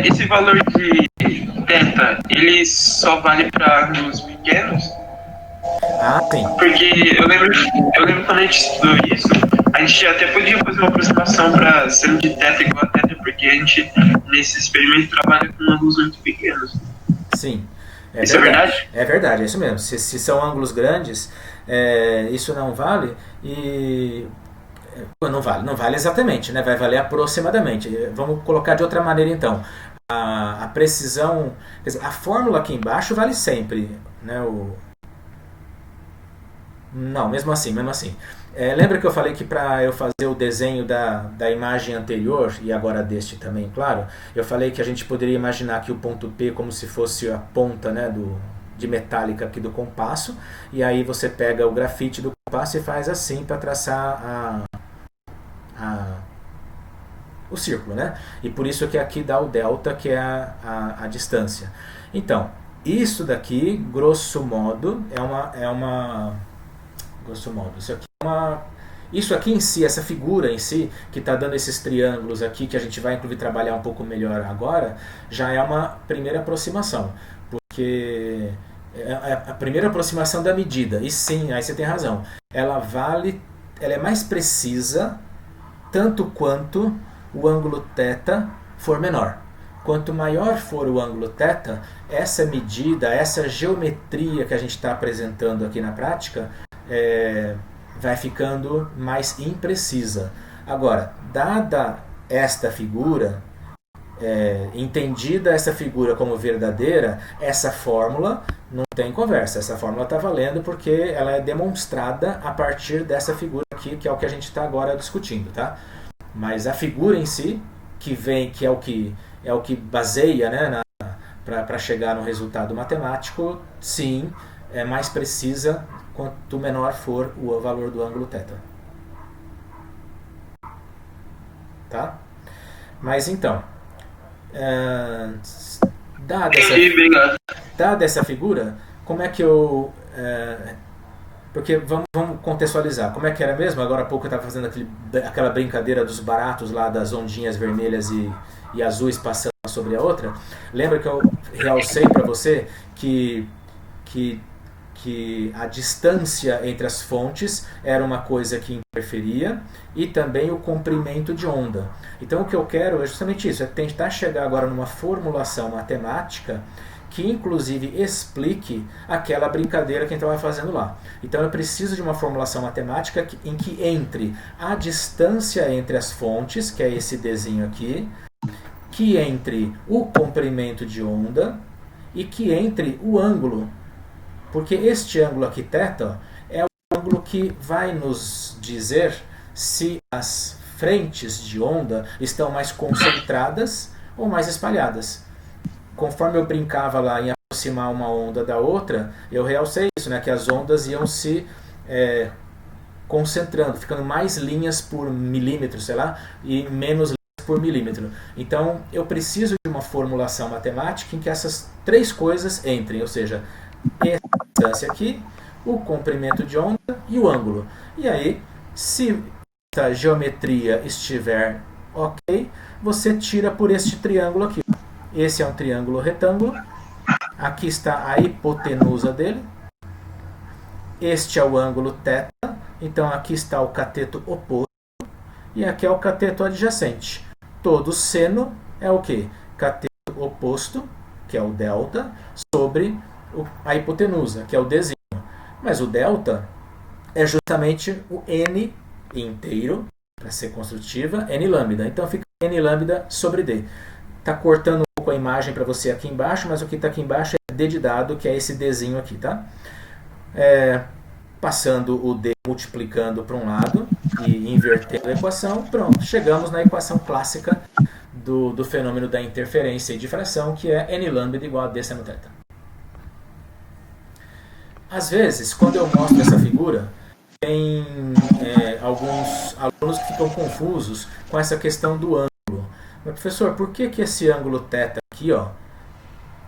[SPEAKER 3] Esse valor de θ, ele só vale para ângulos pequenos?
[SPEAKER 1] Ah, sim.
[SPEAKER 3] Porque eu lembro quando a gente estudou isso, a gente até podia fazer uma aproximação para seno de θ igual a θ, porque a gente, nesse experimento, trabalha com ângulos muito pequenos.
[SPEAKER 1] Sim.
[SPEAKER 3] Isso verdade.
[SPEAKER 1] É verdade? É verdade, é isso mesmo. Se são ângulos grandes, isso não vale e... Não vale exatamente, né? Vai valer aproximadamente. Vamos colocar de outra maneira então. A precisão, quer dizer, a fórmula aqui embaixo vale sempre, né? Não, mesmo assim. Lembra que eu falei que para eu fazer o desenho da imagem anterior, e agora deste também, claro, eu falei que a gente poderia imaginar aqui o ponto P como se fosse a ponta, né, de metálica aqui do compasso, e aí você pega o grafite do compasso e faz assim para traçar o círculo, né? E por isso que aqui dá o delta, que é a distância. Então, isso daqui, grosso modo, grosso modo, isso aqui em si, essa figura em si, que está dando esses triângulos aqui, que a gente vai inclusive trabalhar um pouco melhor agora, já é uma primeira aproximação, porque é a primeira aproximação da medida. E sim, aí você tem razão, ela é mais precisa tanto quanto o ângulo θ for menor. Quanto maior for o ângulo θ, essa medida, essa geometria que a gente está apresentando aqui na prática, vai ficando mais imprecisa. Agora, dada esta figura, entendida essa figura como verdadeira, essa fórmula não tem conversa. Essa fórmula está valendo porque ela é demonstrada a partir dessa figura aqui, que é o que a gente está agora discutindo, tá? Mas a figura em si, que é o que baseia, né, para chegar no resultado matemático, sim, é mais precisa quanto menor for o valor do ângulo θ. Tá? Mas então, dada essa figura, como é que eu... porque vamos contextualizar. Como é que era mesmo? Agora há pouco eu estava fazendo aquela brincadeira dos baratos lá, das ondinhas vermelhas e azuis passando uma sobre a outra. Lembra que eu realcei para você que a distância entre as fontes era uma coisa que interferia, e também o comprimento de onda. Então o que eu quero é justamente isso, é tentar chegar agora numa formulação matemática que inclusive explique aquela brincadeira que a gente estava fazendo lá. Então eu preciso de uma formulação matemática em que entre a distância entre as fontes, que é esse Dzinho aqui, que entre o comprimento de onda e que entre o ângulo. Porque este ângulo aqui, θ, é o ângulo que vai nos dizer se as frentes de onda estão mais concentradas ou mais espalhadas. Conforme eu brincava lá em aproximar uma onda da outra, eu realcei isso, né, que as ondas iam se concentrando, ficando mais linhas por milímetro, sei lá, e menos linhas por milímetro. Então eu preciso de uma formulação matemática em que essas três coisas entrem, ou seja, essa distância aqui, o comprimento de onda e o ângulo. E aí, se essa geometria estiver ok, você tira por este triângulo aqui. Esse é um triângulo retângulo Aqui está a hipotenusa dele. Este é o ângulo θ. Então aqui está o cateto oposto. E aqui é o cateto adjacente. Todo seno é o quê? Cateto oposto, que é o delta, sobre a hipotenusa, que é o dzinho. Mas o delta é justamente o n inteiro, para ser construtiva, n lambda. Então fica n lambda sobre d. Está cortando um pouco a imagem para você aqui embaixo, mas o que está aqui embaixo é d de dado, que é esse dzinho aqui, tá? Passando o d multiplicando para um lado e invertendo a equação, pronto, chegamos na equação clássica do fenômeno da interferência e difração, que é n lambda igual a d seno θ. Às vezes, quando eu mostro essa figura, tem alguns alunos que ficam confusos com essa questão do ângulo. Mas, professor, por que esse ângulo θ aqui, ó,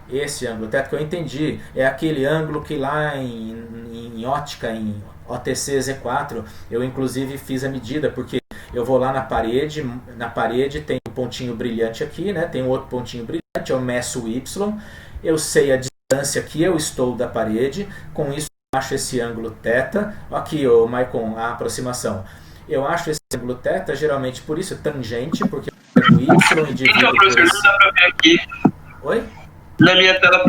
[SPEAKER 1] esse ângulo θ que eu entendi, é aquele ângulo que lá em ótica, em OTC Z4, eu inclusive fiz a medida, porque eu vou lá na parede tem um pontinho brilhante aqui, né? Tem um outro pontinho brilhante, eu meço o Y, eu sei a distância que eu estou da parede, com isso eu acho esse ângulo θ. Aqui, ô Maicon, a aproximação. Eu acho esse ângulo θ, geralmente por isso, tangente, porque eu pego Y e divido
[SPEAKER 3] Então,
[SPEAKER 1] por
[SPEAKER 3] professor, não dá pra ver aqui.
[SPEAKER 1] Oi?
[SPEAKER 3] Na minha tela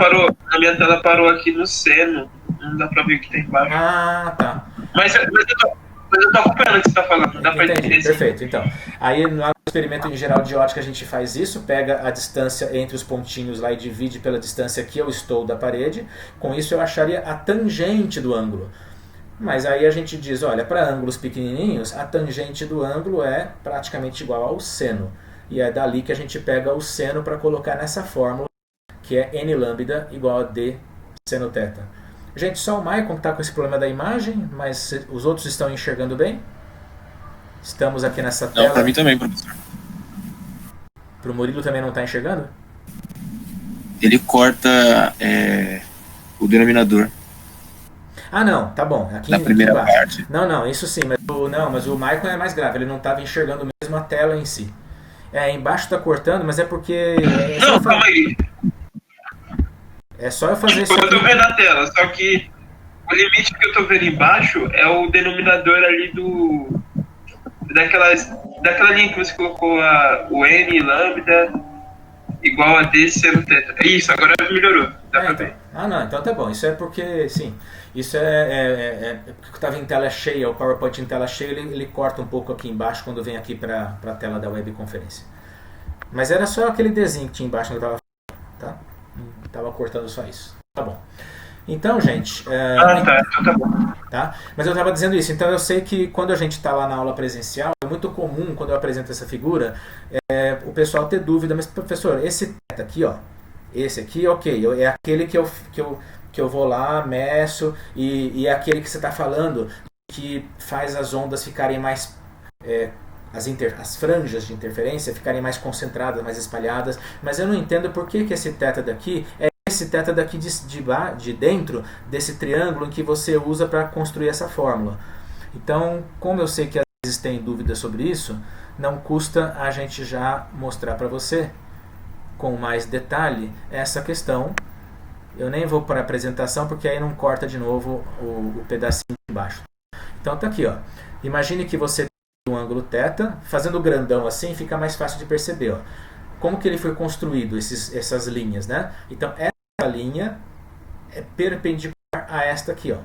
[SPEAKER 3] parou aqui no seno. Não dá pra ver o que tem embaixo.
[SPEAKER 1] Ah, tá.
[SPEAKER 3] Mas eu tô acompanhando o que você tá falando. Dá pra
[SPEAKER 1] Entendi,
[SPEAKER 3] entender.
[SPEAKER 1] perfeito. Então, aí no experimento em geral de ótica a gente faz isso, pega a distância entre os pontinhos lá e divide pela distância que eu estou da parede. Com isso eu acharia a tangente do ângulo. Mas aí a gente diz, olha, para ângulos pequenininhos, a tangente do ângulo é praticamente igual ao seno. E é dali que a gente pega o seno para colocar nessa fórmula, que é n lambda igual a d seno θ. Gente, só o Maicon está com esse problema da imagem, mas os outros estão enxergando bem? Estamos aqui nessa tela.
[SPEAKER 2] Não, para mim também, professor.
[SPEAKER 1] Para o Murilo também não está enxergando?
[SPEAKER 2] Ele corta o denominador.
[SPEAKER 1] Ah, não, tá bom. Aqui
[SPEAKER 2] na primeira
[SPEAKER 1] embaixo.
[SPEAKER 2] parte.
[SPEAKER 1] Não, isso sim, mas o Maicon é mais grave, ele não estava enxergando mesmo a tela em si. Embaixo está cortando, mas é porque...
[SPEAKER 3] Não, calma aí.
[SPEAKER 1] É só eu fazer isso
[SPEAKER 3] Eu
[SPEAKER 1] aqui.
[SPEAKER 3] tô vendo a tela, só que o limite que eu tô vendo embaixo é o denominador ali daquela linha que você colocou o n lambda igual a d seno θ. Isso, agora melhorou. Dá pra ver.
[SPEAKER 1] Ah, não, então tá bom. Isso é porque, sim, isso é porque estava em tela cheia, o PowerPoint em tela cheia, ele corta um pouco aqui embaixo quando vem aqui para a tela da webconferência. Mas era só aquele desenho que tinha embaixo que eu tava falando, tá? Tava cortando só isso. Tá bom. Então, gente...
[SPEAKER 3] Então tá bom.
[SPEAKER 1] Tá? Mas eu estava dizendo isso. Então, eu sei que quando a gente está lá na aula presencial, é muito comum, quando eu apresento essa figura, o pessoal ter dúvida. Mas, professor, esse θ aqui, ó, esse aqui, ok, é aquele que eu vou lá, meço, e é aquele que você está falando que faz as ondas ficarem mais... as franjas de interferência ficarem mais concentradas, mais espalhadas, mas eu não entendo por que esse θ daqui é esse θ daqui de dentro desse triângulo em que você usa para construir essa fórmula. Então, como eu sei que às vezes tem dúvidas sobre isso, não custa a gente já mostrar para você com mais detalhe essa questão. Eu nem vou para a apresentação porque aí não corta de novo o pedacinho de baixo. Então tá aqui, ó. Imagine que você um ângulo θ, fazendo grandão assim fica mais fácil de perceber, ó. Como que ele foi construído, essas linhas, né? Então essa linha é perpendicular a esta aqui, ó.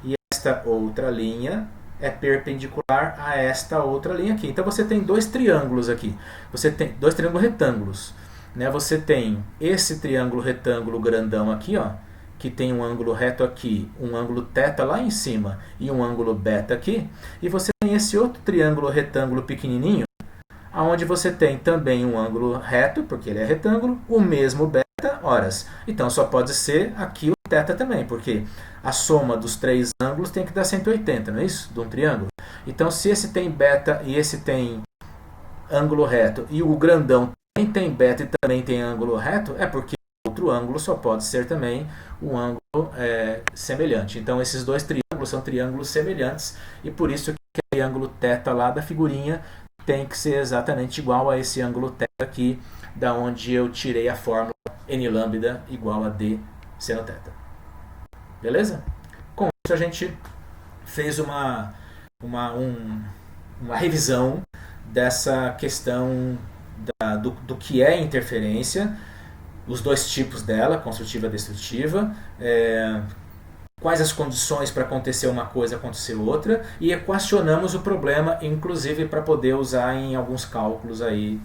[SPEAKER 1] E esta outra linha é perpendicular a esta outra linha aqui. Então você tem dois triângulos aqui. Você tem dois triângulos retângulos, né? Você tem esse triângulo retângulo grandão aqui, ó, que tem um ângulo reto aqui, um ângulo θ lá em cima e um ângulo beta aqui, e você tem esse outro triângulo retângulo pequenininho, onde você tem também um ângulo reto, porque ele é retângulo, o mesmo beta horas. Então só pode ser aqui o θ também, porque a soma dos três ângulos tem que dar 180, não é isso? De um triângulo. Então se esse tem beta e esse tem ângulo reto, e o grandão também tem beta e também tem ângulo reto, é porque outro ângulo só pode ser também um ângulo semelhante. Então esses dois triângulos são triângulos semelhantes e por isso que o triângulo θ lá da figurinha tem que ser exatamente igual a esse ângulo θ aqui da onde eu tirei a fórmula n lambda igual a d seno θ. Beleza? Com isso a gente fez uma revisão dessa questão do que é interferência, os dois tipos dela, construtiva e destrutiva, quais as condições para acontecer uma coisa e acontecer outra, e equacionamos o problema, inclusive para poder usar em alguns cálculos aí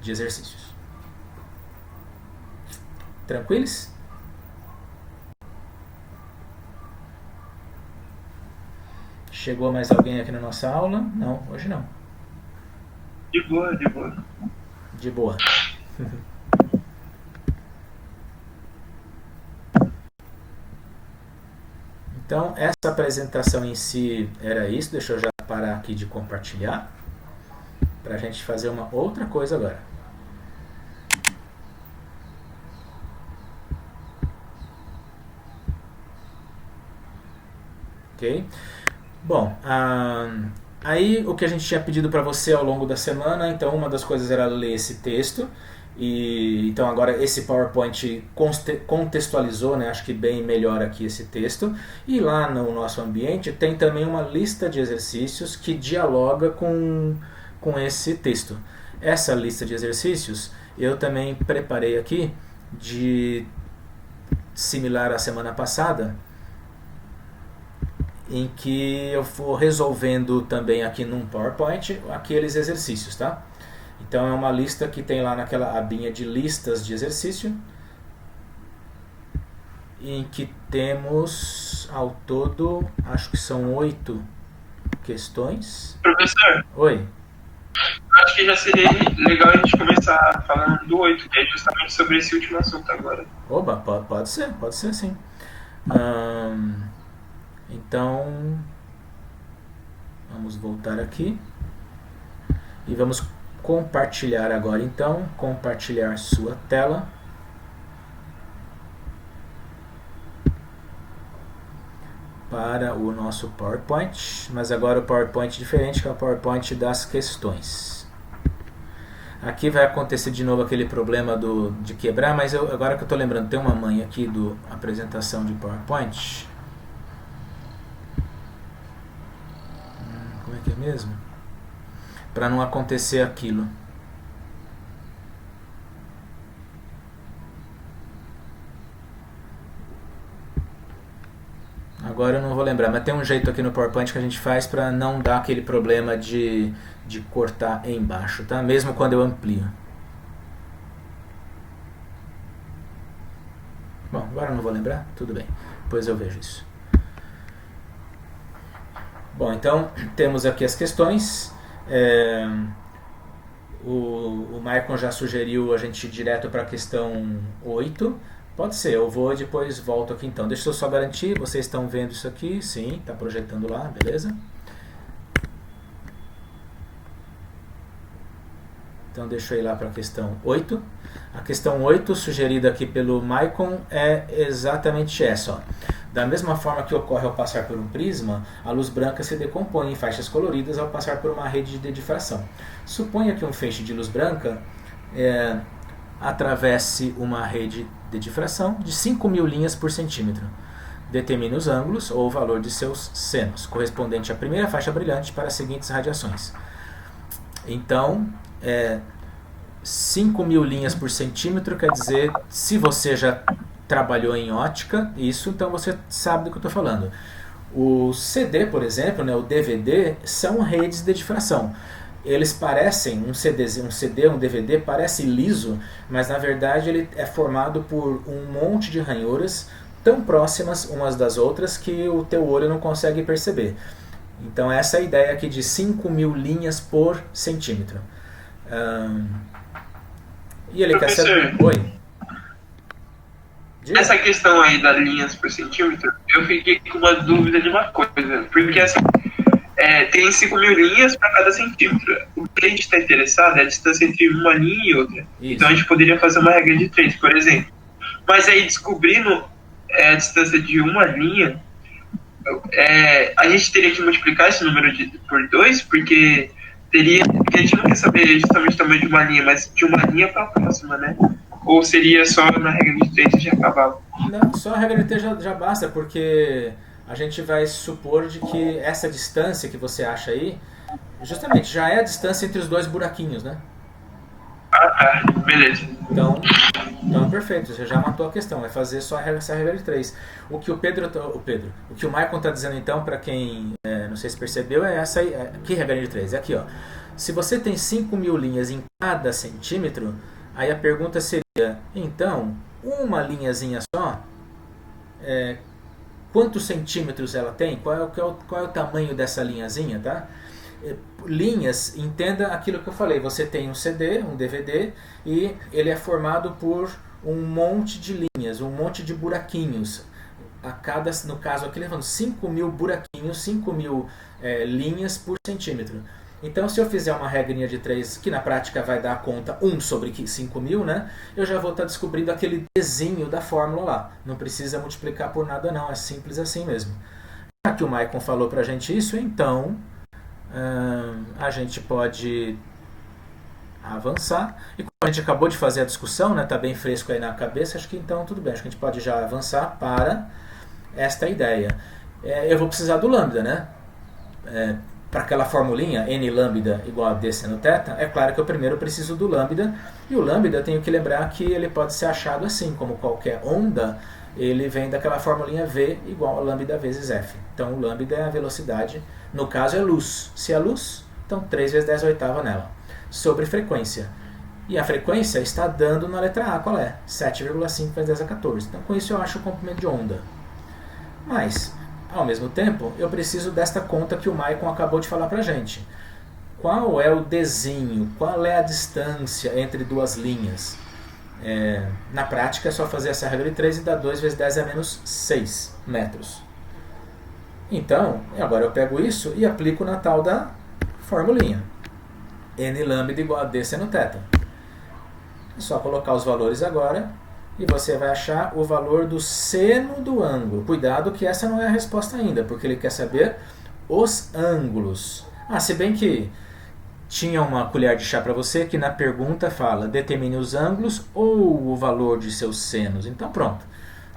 [SPEAKER 1] de exercícios. Tranquilos? Chegou mais alguém aqui na nossa aula? Não, hoje não.
[SPEAKER 3] De boa, de boa.
[SPEAKER 1] De boa. Então, essa apresentação em si era isso. Deixa eu já parar aqui de compartilhar para a gente fazer uma outra coisa agora. Ok? Bom, aí o que a gente tinha pedido para você ao longo da semana, então uma das coisas era ler esse texto, e então agora esse PowerPoint contextualizou, né, acho que bem melhor aqui esse texto, e lá no nosso ambiente tem também uma lista de exercícios que dialoga com esse texto. Essa lista de exercícios eu também preparei aqui, similar à semana passada, em que eu for resolvendo também aqui num PowerPoint aqueles exercícios, tá? Então é uma lista que tem lá naquela abinha de listas de exercício, em que temos ao todo, acho que são 8 questões.
[SPEAKER 3] Professor?
[SPEAKER 1] Oi?
[SPEAKER 3] Acho que já seria legal a gente começar falando do 8, que é justamente sobre esse último assunto agora.
[SPEAKER 1] Oba, pode ser sim. Então, vamos voltar aqui e vamos compartilhar agora. Então, compartilhar sua tela. Para o nosso PowerPoint, mas agora o PowerPoint diferente, que é o PowerPoint das questões. Aqui vai acontecer de novo aquele problema de quebrar, mas agora que eu estou lembrando, tem uma manha aqui do apresentação de PowerPoint. Como é que é mesmo? Para não acontecer aquilo. Agora eu não vou lembrar, mas tem um jeito aqui no PowerPoint que a gente faz para não dar aquele problema de cortar embaixo, tá? Mesmo quando eu amplio. Bom, agora eu não vou lembrar? Tudo bem, depois eu vejo isso. Bom, então temos aqui as questões. O Maicon já sugeriu a gente ir direto para a questão 8. Pode ser, eu vou e depois volto aqui então. Deixa eu só garantir, vocês estão vendo isso aqui? Sim, está projetando lá, beleza? Então deixa eu ir lá para a questão 8. A questão 8, sugerida aqui pelo Maicon, é exatamente essa. Ó. Da mesma forma que ocorre ao passar por um prisma, a luz branca se decompõe em faixas coloridas ao passar por uma rede de difração. Suponha que um feixe de luz branca atravesse uma rede de difração de 5.000 linhas por centímetro. Determine os ângulos ou o valor de seus senos, correspondente à primeira faixa brilhante para as seguintes radiações. Então, 5.000 linhas por centímetro quer dizer, se você já trabalhou em ótica, então você sabe do que eu estou falando. O CD, por exemplo, né, o DVD, são redes de difração. Eles parecem, um CD, um DVD, parece liso, mas na verdade ele é formado por um monte de ranhuras tão próximas umas das outras que o teu olho não consegue perceber. Então essa é a ideia aqui de 5.000 linhas por centímetro. E ele quer saber... Oi? Diga.
[SPEAKER 3] Essa questão aí das linhas por centímetro, eu fiquei com uma dúvida de uma coisa, porque assim, tem 5.000 linhas para cada centímetro. O que a gente está interessado é a distância entre uma linha e outra. Isso. Então a gente poderia fazer uma regra de 3, por exemplo. Mas aí descobrindo a distância de uma linha, a gente teria que multiplicar esse número por 2, porque teria, porque a gente não quer saber justamente o tamanho de uma linha, mas de uma linha para a próxima, né? Ou seria só na regra de 3 e já acabava?
[SPEAKER 1] Não, só a regra de 3 já basta, porque a gente vai supor de que essa distância que você acha aí, justamente, já é a distância entre os dois buraquinhos, né?
[SPEAKER 3] Ah, tá. Beleza.
[SPEAKER 1] Então perfeito, você já matou a questão, é fazer só essa regra de 3. O que o Maicon está dizendo então, para quem não sei se percebeu, é essa aí. Que regra de 3? É aqui, ó. Se você tem 5.000 linhas em cada centímetro, aí a pergunta seria, então, uma linhazinha só, quantos centímetros ela tem? Qual é o tamanho dessa linhazinha, tá? Linhas, entenda aquilo que eu falei, você tem um CD, um DVD, e ele é formado por um monte de linhas, um monte de buraquinhos. No caso aqui, ele falando 5.000 buraquinhos, 5.000 linhas por centímetro. Então, se eu fizer uma regrinha de 3, que na prática vai dar conta 1 sobre 5.000, né? Eu já vou estar descobrindo aquele desenho da fórmula lá. Não precisa multiplicar por nada não, é simples assim mesmo. Já que o Maicon falou pra gente isso, então a gente pode avançar. E como a gente acabou de fazer a discussão, né? Tá bem fresco aí na cabeça, acho que então tudo bem. Acho que a gente pode já avançar para esta ideia. Eu vou precisar do lambda, né? Para aquela formulinha n lambda igual a d seno θ, é claro que eu primeiro preciso do lambda, e o lambda tenho que lembrar que ele pode ser achado assim, como qualquer onda, ele vem daquela formulinha v igual a lambda vezes f. Então o lambda é a velocidade, no caso é luz. Se é luz, então 3 vezes 10 oitava nela. Sobre frequência. E a frequência está dando na letra A, qual é? 7,5 vezes 10 a 14. Então com isso eu acho o comprimento de onda. Mas, ao mesmo tempo, eu preciso desta conta que o Maicon acabou de falar pra gente. Qual é o desenho? Qual é a distância entre duas linhas? Na prática é só fazer essa regra de 3 e dar 2 vezes 10 a menos 6 metros. Então, agora eu pego isso e aplico na tal da formulinha. N lambda igual a d seno θ. É só colocar os valores agora e você vai achar o valor do seno do ângulo. Cuidado que essa não é a resposta ainda, porque ele quer saber os ângulos. Se bem que tinha uma colher de chá para você que na pergunta fala determine os ângulos ou o valor de seus senos. Então pronto.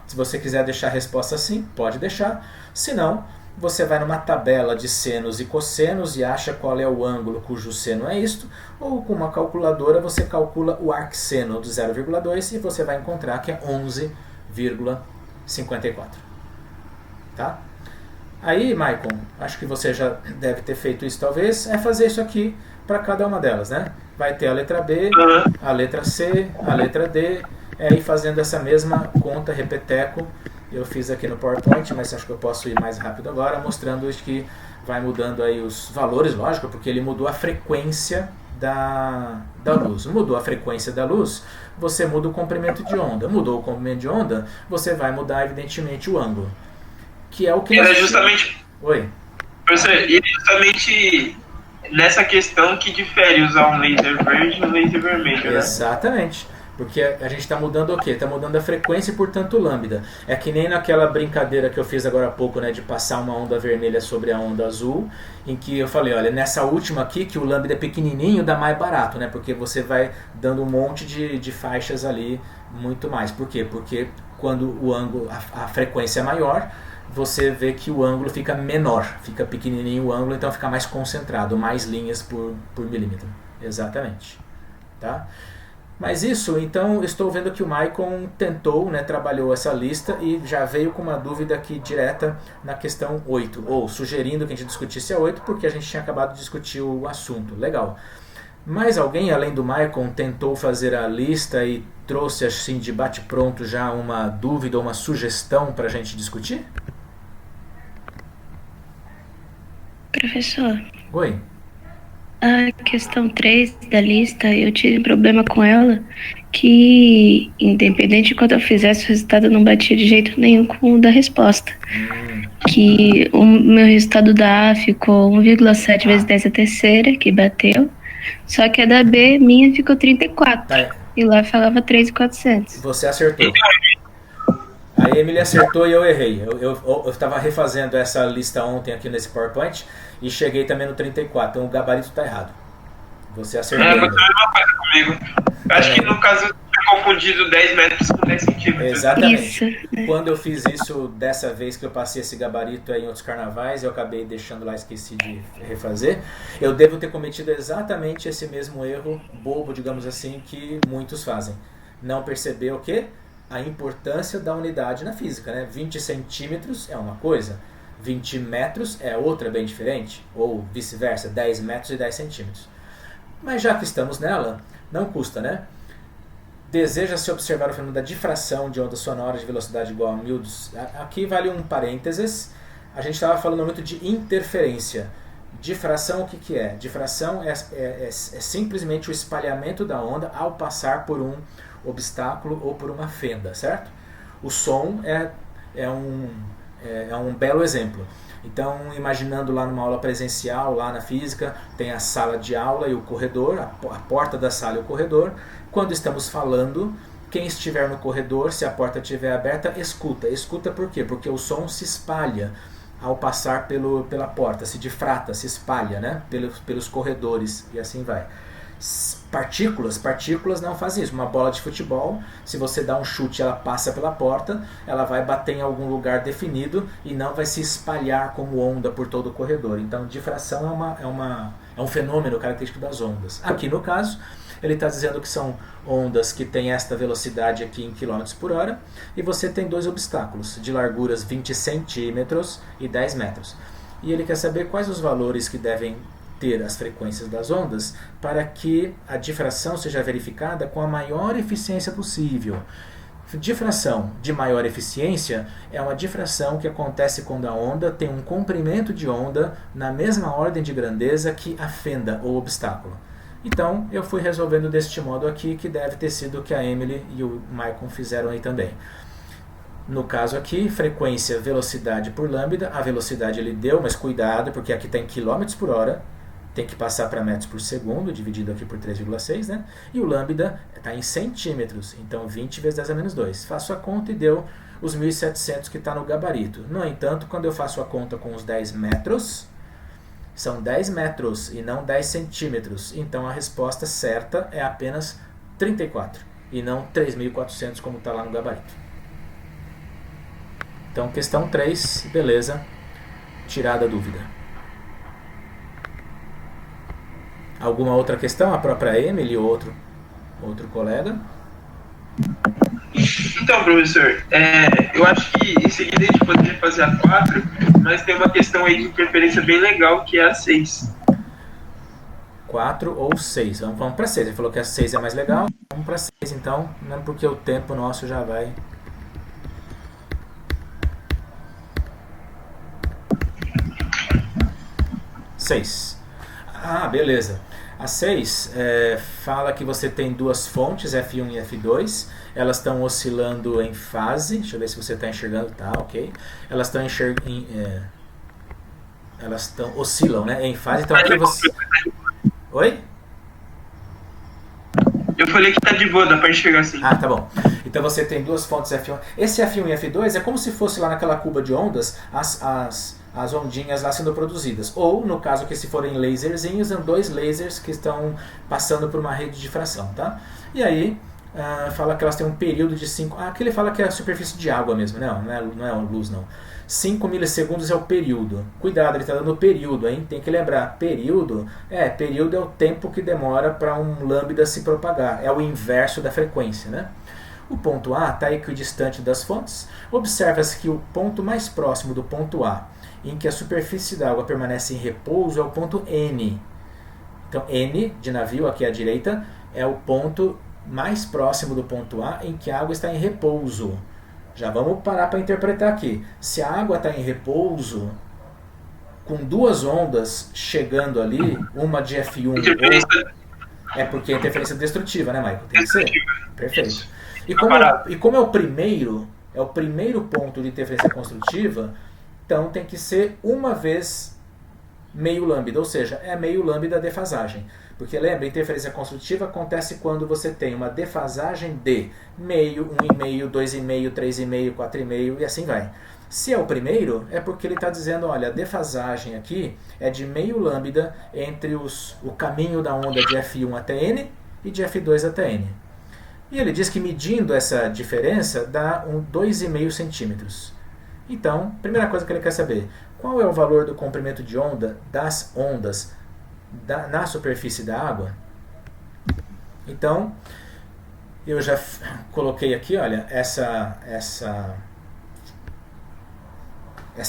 [SPEAKER 1] Se você quiser deixar a resposta assim, pode deixar. Se não, você vai numa tabela de senos e cossenos e acha qual é o ângulo cujo seno é isto, ou com uma calculadora você calcula o arcseno do 0,2 e você vai encontrar que é 11,54. Tá? Aí, Maicon, acho que você já deve ter feito isso talvez, é fazer isso aqui para cada uma delas, né? Vai ter a letra B, a letra C, a letra D, ir fazendo essa mesma conta, repeteco. Eu fiz aqui no PowerPoint, mas acho que eu posso ir mais rápido agora, mostrando que vai mudando aí os valores, lógico, porque ele mudou a frequência da luz. Mudou a frequência da luz, você muda o comprimento de onda. Mudou o comprimento de onda, você vai mudar, evidentemente, o ângulo. Que é o que...
[SPEAKER 3] Era justamente...
[SPEAKER 1] Oi?
[SPEAKER 3] Professor, e é justamente nessa questão que difere usar um laser verde e um laser vermelho, né?
[SPEAKER 1] Exatamente. Porque a gente está mudando o quê? Está mudando a frequência e, portanto, o lambda. É que nem naquela brincadeira que eu fiz agora há pouco, né, de passar uma onda vermelha sobre a onda azul, em que eu falei, olha, nessa última aqui, que o lambda é pequenininho, dá mais barato, né? Porque você vai dando um monte de faixas ali, muito mais. Por quê? Porque quando o ângulo, a frequência é maior, você vê que o ângulo fica menor, fica pequenininho o ângulo, então fica mais concentrado, mais linhas por milímetro. Exatamente. Tá? Mas isso, então, estou vendo que o Maicon tentou, né, trabalhou essa lista e já veio com uma dúvida aqui direta na questão 8, ou sugerindo que a gente discutisse a 8, porque a gente tinha acabado de discutir o assunto. Legal. Mas alguém, além do Maicon, tentou fazer a lista e trouxe, assim, de bate-pronto já uma dúvida ou uma sugestão para a gente discutir?
[SPEAKER 4] Professor.
[SPEAKER 1] Oi.
[SPEAKER 4] A questão 3 da lista, eu tive problema com ela, que independente de quando eu fizesse, o resultado não batia de jeito nenhum com o da resposta. Que o meu resultado da A ficou 1,7 vezes 10 a terceira, que bateu, só que a da B, minha, ficou 34.
[SPEAKER 1] Tá.
[SPEAKER 4] E lá falava 3.400.
[SPEAKER 1] Você acertou. A Emily acertou e eu errei. Eu estava refazendo essa lista ontem aqui nesse PowerPoint e cheguei também no 34, então o gabarito está errado. Você acertou.
[SPEAKER 3] Aconteceu a mesma coisa comigo. Eu acho que no caso eu tinha confundido 10 metros com 10 centímetros.
[SPEAKER 1] Exatamente.
[SPEAKER 4] Isso.
[SPEAKER 1] Quando eu fiz isso dessa vez que eu passei esse gabarito aí em outros carnavais, eu acabei deixando lá, esqueci de refazer. Eu devo ter cometido exatamente esse mesmo erro bobo, digamos assim, que muitos fazem. Não perceber o quê? A importância da unidade na física, né? 20 centímetros é uma coisa, 20 metros é outra bem diferente, ou vice-versa, 10 metros e 10 centímetros. Mas já que estamos nela, não custa, né? Deseja-se observar o fenômeno da difração de onda sonora de velocidade igual a 1000. Aqui vale um parênteses. A gente estava falando muito de interferência. Difração, o que é? Difração é simplesmente o espalhamento da onda ao passar por um obstáculo ou por uma fenda, certo? O som é um belo exemplo. Então, imaginando lá numa aula presencial, lá na física, tem a sala de aula e o corredor, a porta da sala e o corredor. Quando estamos falando, quem estiver no corredor, se a porta estiver aberta, escuta. Escuta por quê? Porque o som se espalha ao passar pela porta, se difrata, se espalha, né? pelos corredores e assim vai. Partículas não fazem isso. Uma bola de futebol, se você dá um chute, ela passa pela porta, ela vai bater em algum lugar definido e não vai se espalhar como onda por todo o corredor. Então, difração é um fenômeno característico das ondas. Aqui no caso, ele está dizendo que são ondas que têm esta velocidade aqui em km por hora e você tem dois obstáculos de larguras 20 centímetros e 10 metros. E ele quer saber quais os valores que devem ter as frequências das ondas para que a difração seja verificada com a maior eficiência possível. Difração de maior eficiência é uma difração que acontece quando a onda tem um comprimento de onda na mesma ordem de grandeza que a fenda ou obstáculo. Então, eu fui resolvendo deste modo aqui, que deve ter sido o que a Emily e o Maicon fizeram aí também. No caso aqui, frequência, velocidade por lambda. A velocidade ele deu, mas cuidado, porque aqui está em km por hora. Tem que passar para metros por segundo, dividido aqui por 3,6, né? E o lambda está em centímetros, então 20 vezes 10 a menos 2. Faço a conta e deu os 1.700 que está no gabarito. No entanto, quando eu faço a conta com os 10 metros, são 10 metros e não 10 centímetros. Então a resposta certa é apenas 34 e não 3.400 como está lá no gabarito. Então questão 3, beleza, tirada a dúvida. Alguma outra questão? A própria Emily ou outro colega?
[SPEAKER 3] Então, professor, eu acho que em seguida a gente poderia fazer a 4, mas tem uma questão aí de interferência bem legal, que é a 6.
[SPEAKER 1] 4 ou 6. Vamos para 6. Ele falou que a 6 é mais legal. Vamos para 6 então, mesmo porque o tempo nosso já vai. Seis. Ah, beleza. A 6 fala que você tem duas fontes, F1 e F2. Elas estão oscilando em fase. Deixa eu ver se você está enxergando. Tá, ok. Elas estão oscilam, né, em fase. Então aqui você... Oi?
[SPEAKER 3] Eu falei que tá de boa, dá para enxergar assim.
[SPEAKER 1] Ah, tá bom. Então você tem duas fontes F1. Esse F1 e F2 é como se fosse lá naquela cuba de ondas as ondinhas lá sendo produzidas. Ou, no caso que se forem laserzinhos, são dois lasers que estão passando por uma rede de difração, tá? E aí, fala que elas têm um período de 5... aqui ele fala que é a superfície de água mesmo, não é luz não. 5 milissegundos é o período. Cuidado, ele está dando período, hein? Tem que lembrar, período é o tempo que demora para um lambda se propagar. É o inverso da frequência, né? O ponto A está equidistante das fontes. Observa-se que o ponto mais próximo do ponto A, em que a superfície da água permanece em repouso, é o ponto N. Então, N, de navio, aqui à direita, é o ponto mais próximo do ponto A, em que a água está em repouso. Já vamos parar para interpretar aqui. Se a água está em repouso, com duas ondas chegando ali, uma de F1... É porque é interferência destrutiva, né, Michael? Tem que ser. Perfeito. E como é o primeiro ponto de interferência construtiva, então tem que ser uma vez meio lambda, ou seja, é meio lambda a defasagem. Porque lembra, interferência construtiva acontece quando você tem uma defasagem de meio, 1,5, 2,5, 3,5, 4,5 e assim vai. Se é o primeiro, é porque ele está dizendo, olha, a defasagem aqui é de meio lambda entre o caminho da onda de F1 até N e de F2 até N. E ele diz que medindo essa diferença dá 2,5 centímetros. Então, primeira coisa que ele quer saber, qual é o valor do comprimento de onda das ondas na superfície da água? Então, eu já coloquei aqui, olha, essa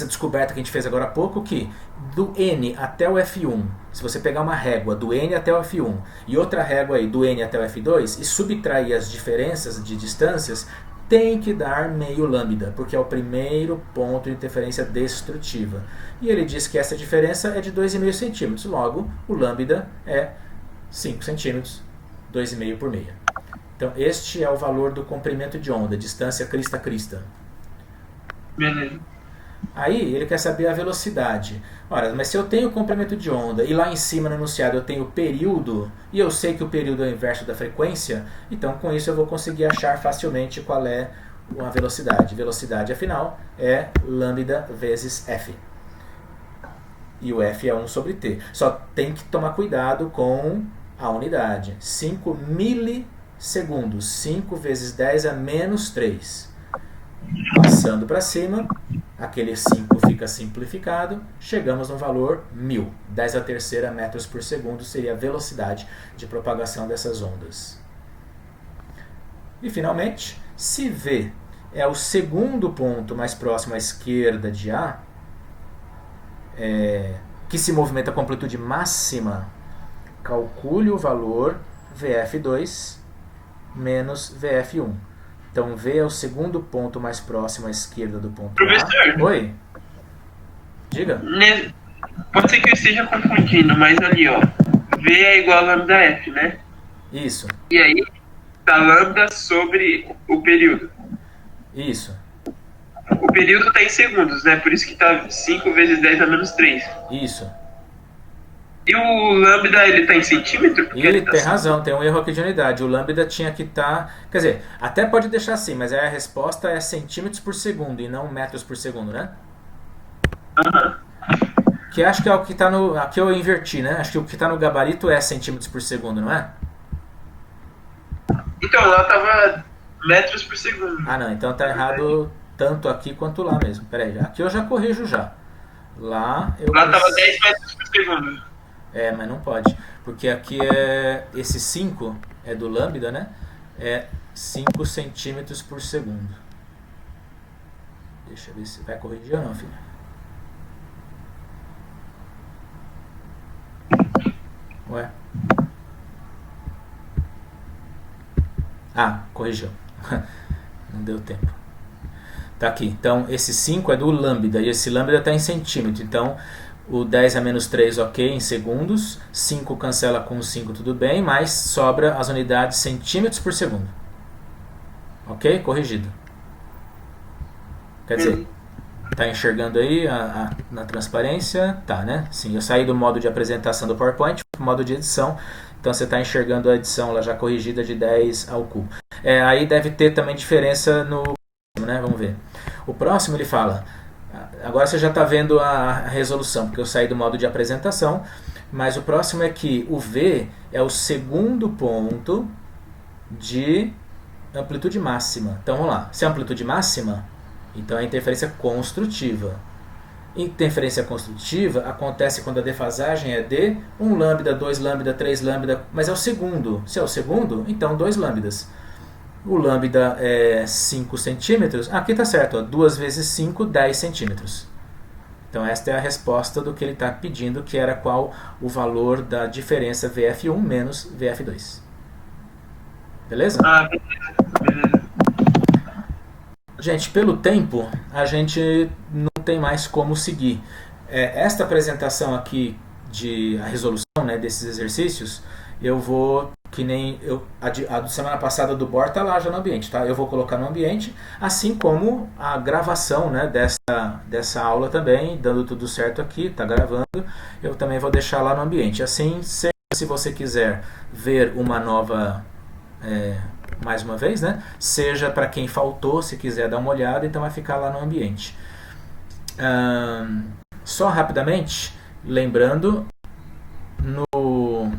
[SPEAKER 1] descoberta que a gente fez agora há pouco, que do N até o F1, se você pegar uma régua do N até o F1 e outra régua aí do N até o F2 e subtrair as diferenças de distâncias, tem que dar meio lambda, porque é o primeiro ponto de interferência destrutiva. E ele diz que essa diferença é de 2,5 centímetros, logo o lambda é 5 centímetros, 2,5 por meia. Então este é o valor do comprimento de onda, distância crista-crista.
[SPEAKER 3] Beleza.
[SPEAKER 1] Aí ele quer saber a velocidade. Ora, mas se eu tenho comprimento de onda e lá em cima no enunciado eu tenho período, e eu sei que o período é o inverso da frequência, então com isso eu vou conseguir achar facilmente qual é a velocidade. Velocidade, afinal, é lambda vezes f. E o f é 1 sobre t. Só tem que tomar cuidado com a unidade. 5 milissegundos. 5 vezes 10 a menos 3. Passando para cima, aquele 5 fica simplificado, chegamos no valor 1000. 10 a terceira metros por segundo seria a velocidade de propagação dessas ondas. E finalmente, se V é o segundo ponto mais próximo à esquerda de A, que se movimenta com amplitude máxima, calcule o valor VF2 menos VF1. Então V é o segundo ponto mais próximo à esquerda do ponto
[SPEAKER 3] Professor.
[SPEAKER 1] A. Oi? Diga.
[SPEAKER 3] Pode ser que eu esteja confundindo, mas ali, ó, V é igual a lambda F, né?
[SPEAKER 1] Isso.
[SPEAKER 3] E aí, tá lambda sobre o período.
[SPEAKER 1] Isso.
[SPEAKER 3] O período tá em segundos, né? Por isso que tá 5 vezes 10 a menos 3.
[SPEAKER 1] Isso.
[SPEAKER 3] E o lambda, ele tá em centímetro? Porque
[SPEAKER 1] Ele
[SPEAKER 3] tá
[SPEAKER 1] tem razão, tem um erro aqui de unidade. O lambda tinha que estar... Quer dizer, até pode deixar assim, mas aí a resposta é centímetros por segundo e não metros por segundo, né? Que acho que é o que está no... Aqui eu inverti, né? Acho que o que está no gabarito é centímetros por segundo, não é?
[SPEAKER 3] Então, lá tava metros por segundo.
[SPEAKER 1] Ah, não. Então tá errado tanto aqui quanto lá mesmo. Pera aí, aqui eu já corrijo já. Lá eu...
[SPEAKER 3] Lá tava 10 metros por segundo.
[SPEAKER 1] Mas não pode. Porque aqui esse 5 é do lambda, né? É 5 centímetros por segundo. Deixa eu ver se vai corrigir ou não, filho. Ué? Ah, corrigiu. Não deu tempo. Tá aqui. Então, esse 5 é do lambda. E esse lambda está em centímetro. Então, o 10 a menos 3, ok, em segundos. 5 cancela com 5, tudo bem. Mas sobra as unidades centímetros por segundo. Ok? Corrigido. Quer dizer, tá enxergando aí na transparência? Tá, né? Sim, eu saí do modo de apresentação do PowerPoint para o modo de edição. Então você está enxergando a edição lá já corrigida de 10 ao cubo. Aí deve ter também diferença no próximo, né? Vamos ver. O próximo ele fala... Agora você já está vendo a resolução, porque eu saí do modo de apresentação. Mas o próximo é que o V é o segundo ponto de amplitude máxima. Então vamos lá. Se é amplitude máxima, então é interferência construtiva. Interferência construtiva acontece quando a defasagem é de 1 lambda, 2 lambda, 3 lambda, mas é o segundo. Se é o segundo, então 2 lambdas. O lambda é 5 centímetros. Aqui está certo, ó, 2 vezes 5, 10 centímetros. Então esta é a resposta do que ele está pedindo, que era qual o valor da diferença VF1 menos VF2. Beleza?
[SPEAKER 3] Ah, beleza.
[SPEAKER 1] Gente, pelo tempo, a gente não tem mais como seguir. Esta apresentação aqui de a resolução, né, desses exercícios, eu vou, que nem a do semana passada do Bor está lá já no ambiente, tá? Eu vou colocar no ambiente, assim como a gravação, né, dessa aula também, dando tudo certo aqui, está gravando, eu também vou deixar lá no ambiente. Assim, se você quiser ver uma nova... mais uma vez, né? Seja para quem faltou, se quiser dar uma olhada, então vai ficar lá no ambiente. Só rapidamente, lembrando, no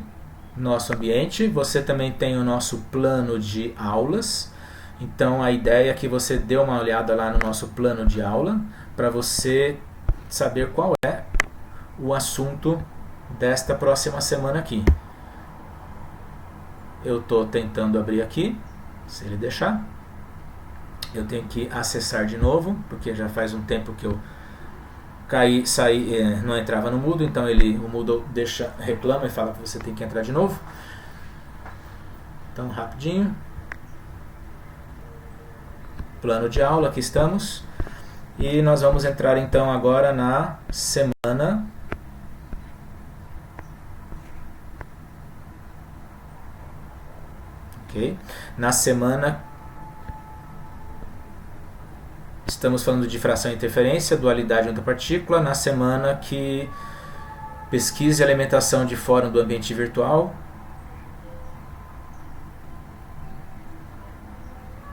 [SPEAKER 1] nosso ambiente você também tem o nosso plano de aulas. Então a ideia é que você dê uma olhada lá no nosso plano de aula para você saber qual é o assunto desta próxima semana aqui. Eu estou tentando abrir aqui, se ele deixar. Eu tenho que acessar de novo, porque já faz um tempo que eu saí, não entrava no Moodle, então o Moodle reclama e fala que você tem que entrar de novo. Então, rapidinho. Plano de aula, aqui estamos. E nós vamos entrar então agora na semana. Ok? Na semana, estamos falando de fração e interferência, dualidade onda partícula. Na semana que pesquisa e alimentação de fórum do ambiente virtual.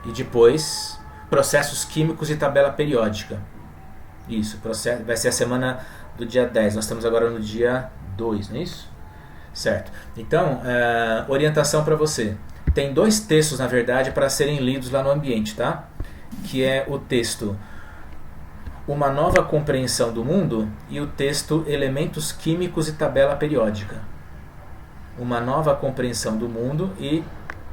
[SPEAKER 1] E depois, processos químicos e tabela periódica. Isso, vai ser a semana do dia 10. Nós estamos agora no dia 2, não é isso? Certo. Então, orientação para você. Tem 2 textos, na verdade, para serem lidos lá no ambiente, tá? Que é o texto Uma Nova Compreensão do Mundo e o texto Elementos Químicos e Tabela Periódica. Uma Nova Compreensão do Mundo e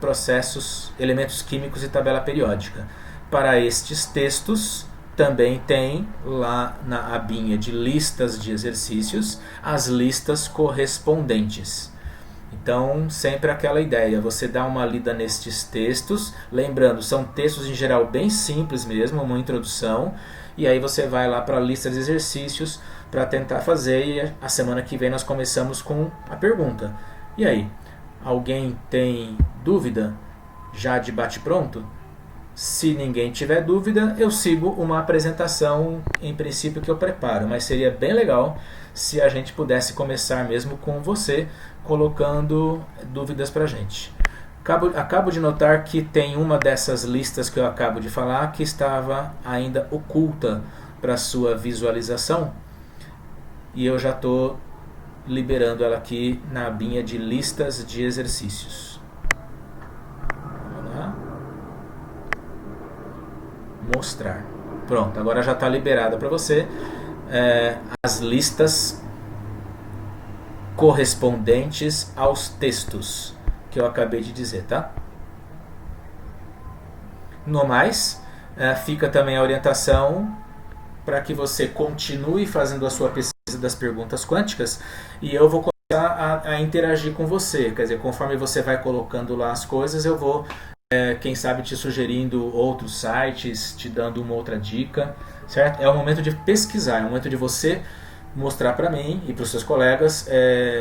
[SPEAKER 1] processos, elementos químicos e tabela periódica. Para estes textos, também tem lá na abinha de listas de exercícios as listas correspondentes. Então, sempre aquela ideia, você dá uma lida nestes textos, lembrando, são textos em geral bem simples mesmo, uma introdução, e aí você vai lá para a lista de exercícios para tentar fazer, e a semana que vem nós começamos com a pergunta. E aí, alguém tem dúvida já de bate-pronto? Se ninguém tiver dúvida, eu sigo uma apresentação, em princípio, que eu preparo, mas seria bem legal se a gente pudesse começar mesmo com você, colocando dúvidas para a gente. Acabo de notar que tem uma dessas listas que eu acabo de falar que estava ainda oculta para sua visualização, e eu já estou liberando ela aqui na abinha de listas de exercícios. Vamos lá. Mostrar. Pronto, agora já está liberada para você as listas correspondentes aos textos que eu acabei de dizer, tá? No mais, fica também a orientação para que você continue fazendo a sua pesquisa das perguntas quânticas, e eu vou começar a interagir com você. Quer dizer, conforme você vai colocando lá as coisas, eu vou, quem sabe, te sugerindo outros sites, te dando uma outra dica, certo? É o momento de pesquisar, é o momento de você mostrar para mim e para os seus colegas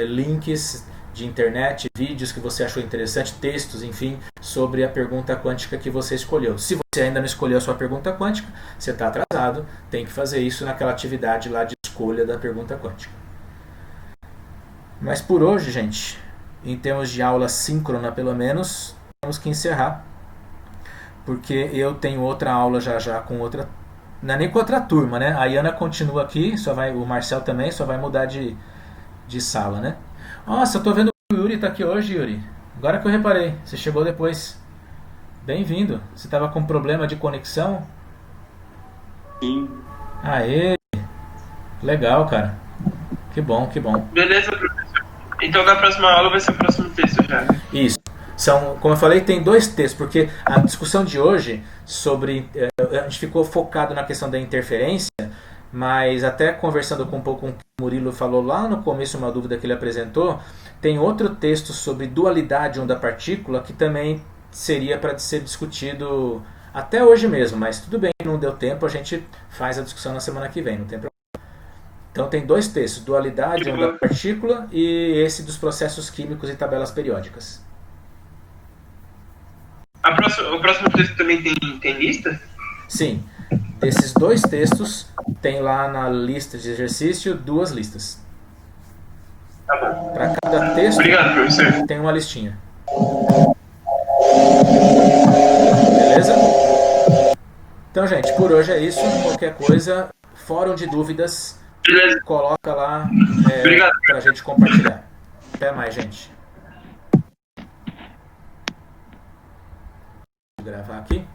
[SPEAKER 1] links de internet, vídeos que você achou interessante, textos, enfim, sobre a pergunta quântica que você escolheu. Se você ainda não escolheu a sua pergunta quântica, você está atrasado, tem que fazer isso naquela atividade lá de escolha da pergunta quântica. Mas por hoje, gente, em termos de aula síncrona pelo menos, temos que encerrar, porque eu tenho outra aula já com outra, não é nem com outra turma, né? A Iana continua aqui, o Marcel também, só vai mudar de sala, né? Nossa, eu tô vendo que o Yuri tá aqui hoje, Yuri. Agora que eu reparei, você chegou depois. Bem-vindo. Você tava com problema de conexão?
[SPEAKER 2] Sim.
[SPEAKER 1] Aê! Legal, cara. Que bom, que bom.
[SPEAKER 3] Beleza, professor. Então na próxima aula vai ser o próximo texto já.
[SPEAKER 1] Isso. Como eu falei, tem 2 textos, porque a discussão de hoje sobre... a gente ficou focado na questão da interferência, mas até conversando um pouco com o que o Murilo falou lá no começo, uma dúvida que ele apresentou, tem outro texto sobre dualidade onda-partícula que também seria para ser discutido até hoje mesmo, mas tudo bem, não deu tempo, a gente faz a discussão na semana que vem, não tem problema. Então tem 2 textos, dualidade onda-partícula e esse dos processos químicos e tabelas periódicas.
[SPEAKER 3] O próximo texto também tem lista?
[SPEAKER 1] Sim. Desses 2 textos, tem lá na lista de exercício 2 listas.
[SPEAKER 3] Tá bom.
[SPEAKER 1] Para cada texto,
[SPEAKER 3] obrigado, professor.
[SPEAKER 1] tem uma listinha. Beleza? Então, gente, por hoje é isso. Qualquer coisa, fórum de dúvidas,
[SPEAKER 3] Beleza.
[SPEAKER 1] coloca lá
[SPEAKER 3] Obrigado.
[SPEAKER 1] pra gente compartilhar. Até mais, gente. Vou gravar aqui.